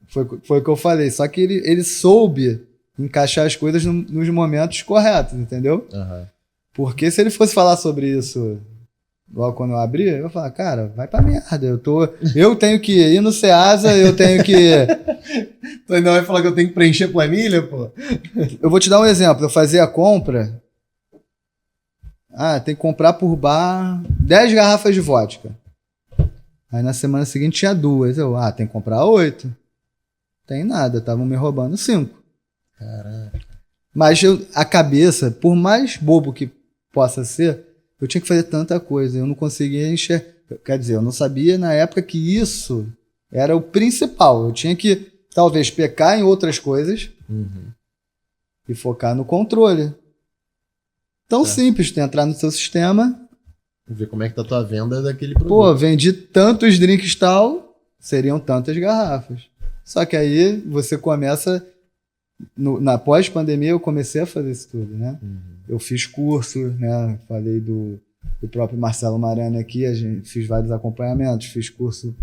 Foi o que eu falei, só que ele soube encaixar as coisas nos momentos corretos, entendeu? Uhum. Porque se ele fosse falar sobre isso logo quando eu abri, eu ia falar, cara, vai pra merda, eu tenho que ir no Ceasa, eu tenho que... Tu ainda vai falar que eu tenho que preencher planilha, pô? Eu vou te dar um exemplo, eu fazia a compra, tem que comprar por bar 10 garrafas de vodka. Aí na semana seguinte tinha 2, tem que comprar 8. Tem nada, estavam me roubando 5. Caraca. Mas a cabeça, por mais bobo que possa ser, eu tinha que fazer tanta coisa, eu não conseguia enxergar. Quer dizer, eu não sabia na época que isso era o principal. Eu tinha que, talvez, pecar em outras coisas e focar no controle. Tão simples, tu entrar no seu sistema. Ver como é que tá a tua venda daquele produto. Pô, vendi tantos drinks tal, seriam tantas garrafas. Só que aí você começa... na pós-pandemia eu comecei a fazer isso tudo, né? Eu fiz curso, né? Falei do próprio Marcelo Marani aqui, fiz vários acompanhamentos, fiz curso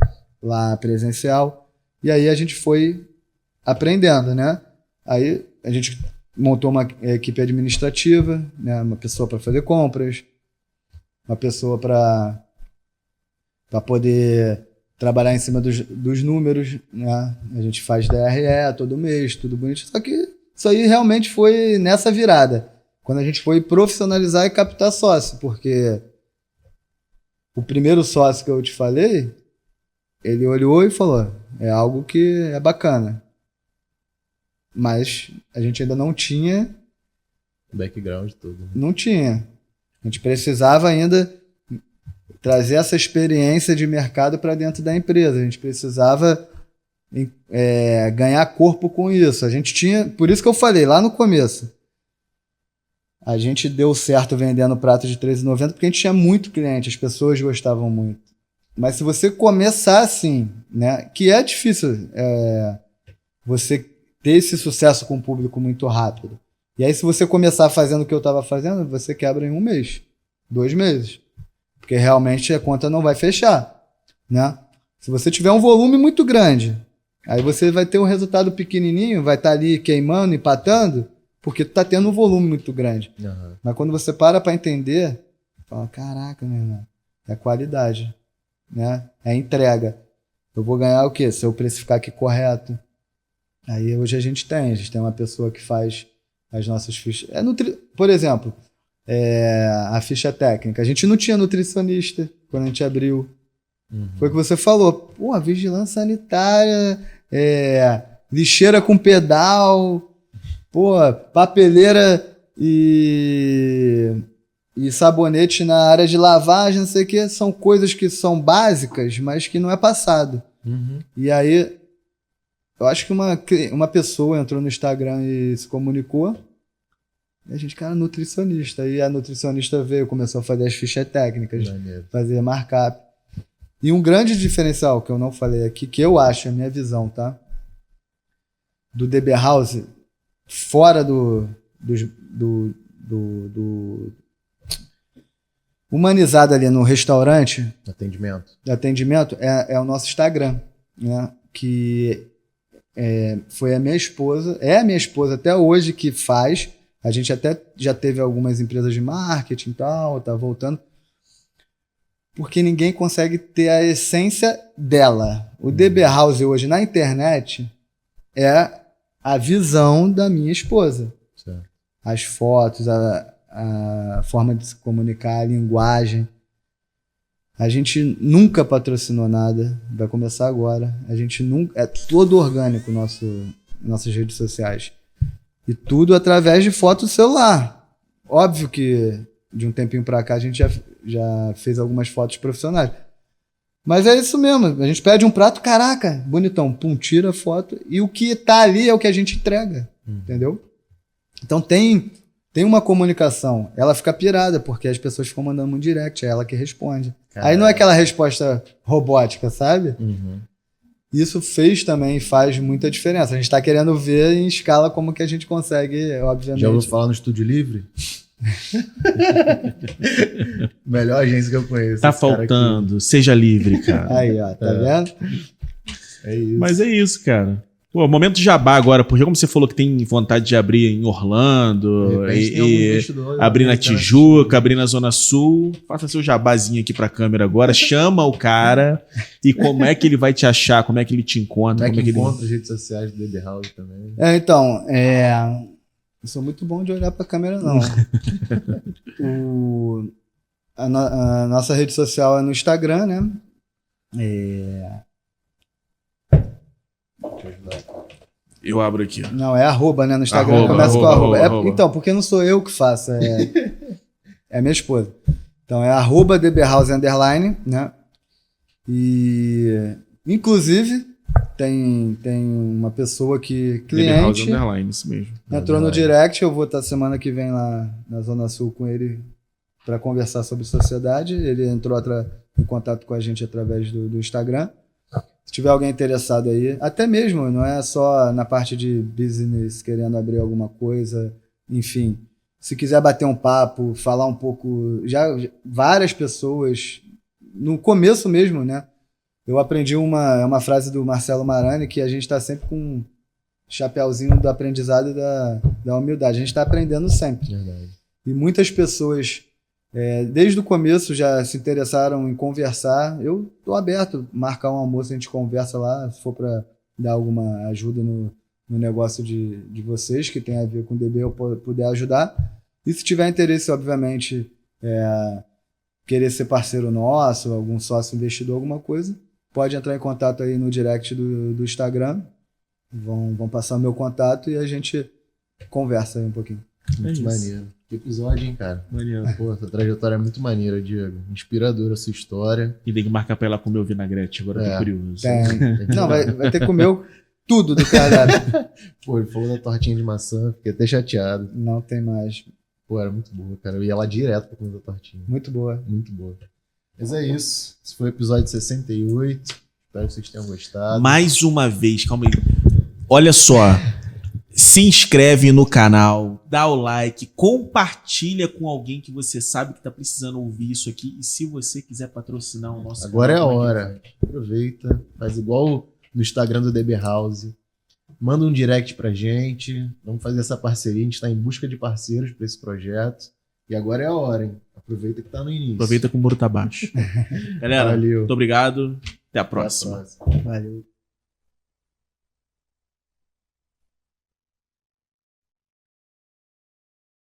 lá presencial, e aí a gente foi aprendendo, né? Aí a gente montou uma equipe administrativa, né? Uma pessoa para fazer compras, uma pessoa para poder trabalhar em cima dos números, né? A gente faz DRE todo mês, tudo bonito. Só que isso aí realmente foi nessa virada, quando a gente foi profissionalizar e captar sócio, porque o primeiro sócio que eu te falei, ele olhou e falou, é algo que é bacana. Mas a gente ainda não tinha... background todo. Não tinha. A gente precisava ainda trazer essa experiência de mercado para dentro da empresa. A gente precisava ganhar corpo com isso. A gente tinha... Por isso que eu falei lá no começo. A gente deu certo vendendo prato de R$13,90 porque a gente tinha muito cliente, as pessoas gostavam muito. Mas se você começar assim, né, que é difícil você ter esse sucesso com o público muito rápido. E aí se você começar fazendo o que eu estava fazendo, você quebra em um mês. 2 meses. Porque realmente a conta não vai fechar, né? Se você tiver um volume muito grande, aí você vai ter um resultado pequenininho, vai estar ali queimando, empatando, porque tu tá tendo um volume muito grande. Uhum. Mas quando você para entender, fala, caraca, meu irmão, é qualidade, né? É entrega. Eu vou ganhar o quê? Se eu precificar aqui correto. Aí hoje a gente tem uma pessoa que faz as nossas fichas. Por exemplo, a ficha técnica. A gente não tinha nutricionista quando a gente abriu. Foi o que você falou. Pô, vigilância sanitária, lixeira com pedal, pô, papeleira e sabonete na área de lavagem, não sei o que. São coisas que são básicas, mas que não é passado. E aí, eu acho que uma pessoa entrou no Instagram e se comunicou. E a gente, cara, nutricionista. E a nutricionista veio, começou a fazer as fichas técnicas, fazer markup. E um grande diferencial que eu não falei aqui, que eu acho, a minha visão, tá? Do DB House, fora do humanizado ali no restaurante, atendimento é o nosso Instagram, né? Que foi a minha esposa, é a minha esposa até hoje que faz. A gente até já teve algumas empresas de marketing e tal, tá voltando. Porque ninguém consegue ter a essência dela. O DB House hoje na internet é a visão da minha esposa. Certo. As fotos, a forma de se comunicar, a linguagem. A gente nunca patrocinou nada, vai começar agora. A gente nunca, é todo orgânico nossas redes sociais. E tudo através de foto do celular. Óbvio que de um tempinho pra cá a gente já fez algumas fotos profissionais. Mas é isso mesmo, a gente pede um prato, caraca, bonitão, pum, tira a foto e o que tá ali é o que a gente entrega, entendeu? Então tem uma comunicação, ela fica pirada porque as pessoas ficam mandando um direct, é ela que responde. Aí não é aquela resposta robótica, sabe? Isso faz muita diferença. A gente tá querendo ver em escala como que a gente consegue, obviamente. Já ouviu falar no Estúdio Livre? Melhor agência que eu conheço. Tá faltando, seja livre, cara. Aí, ó, tá vendo? É isso. Mas é isso, cara. Pô, momento de jabá agora, porque como você falou que tem vontade de abrir em Orlando, abrir na Tijuca, abrir na Zona Sul, faça seu jabazinho aqui pra câmera agora, chama o cara e como é que ele vai te achar, como é que ele te encontra. Como é que encontra as redes sociais do DB House também? Então, eu sou muito bom de olhar pra câmera, não. A nossa rede social é no Instagram, né? Eu abro aqui. Não, é arroba, né? No Instagram começa com arroba. Então, porque não sou eu que faço, é minha esposa. Então, é arroba DBHouse _, né? E, inclusive, tem uma pessoa que, cliente, DB House _, isso mesmo. Entrou no direct, eu vou estar semana que vem lá na Zona Sul com ele para conversar sobre sociedade. Ele entrou em contato com a gente através do Instagram. Se tiver alguém interessado aí, até mesmo, não é só na parte de business, querendo abrir alguma coisa, enfim. Se quiser bater um papo, falar um pouco, já várias pessoas, no começo mesmo, né? Eu aprendi uma frase do Marcelo Marani, que a gente está sempre com um chapéuzinho do aprendizado e da humildade. A gente está aprendendo sempre. Verdade. E muitas pessoas, desde o começo, já se interessaram em conversar. Eu estou aberto, marcar um almoço, a gente conversa lá, se for para dar alguma ajuda no negócio de vocês, que tem a ver com o DB, eu puder ajudar. E se tiver interesse, obviamente, querer ser parceiro nosso, algum sócio investidor, alguma coisa, pode entrar em contato aí no direct do Instagram. Vão passar o meu contato e a gente conversa aí um pouquinho. Muito maneiro. Que episódio, hein, cara? Maneiro. Pô, essa trajetória é muito maneira, Diego. Inspiradora a sua história. E tem que marcar pra ela comer o vinagrete, agora eu tô curioso. Não, vai ter que comer tudo do cardápio. Pô, ele falou da tortinha de maçã, fiquei até chateado. Não tem mais. Pô, era muito boa, cara. Eu ia lá direto pra comer a tortinha. Muito boa. Muito boa. Mas é isso. Esse foi o episódio 68. Espero que vocês tenham gostado. Mais uma vez, calma aí. Olha só. se inscreve no canal, dá o like, compartilha com alguém que você sabe que tá precisando ouvir isso aqui. E se você quiser patrocinar o nosso Agora canal, é a hora. Aproveita, faz igual no Instagram do DB House. Manda um direct pra gente. Vamos fazer essa parceria. A gente está em busca de parceiros para esse projeto. E agora é a hora, hein? Aproveita que tá no início. Aproveita que o muro tá baixo. Galera, Valeu. muito obrigado. Até a próxima. Valeu.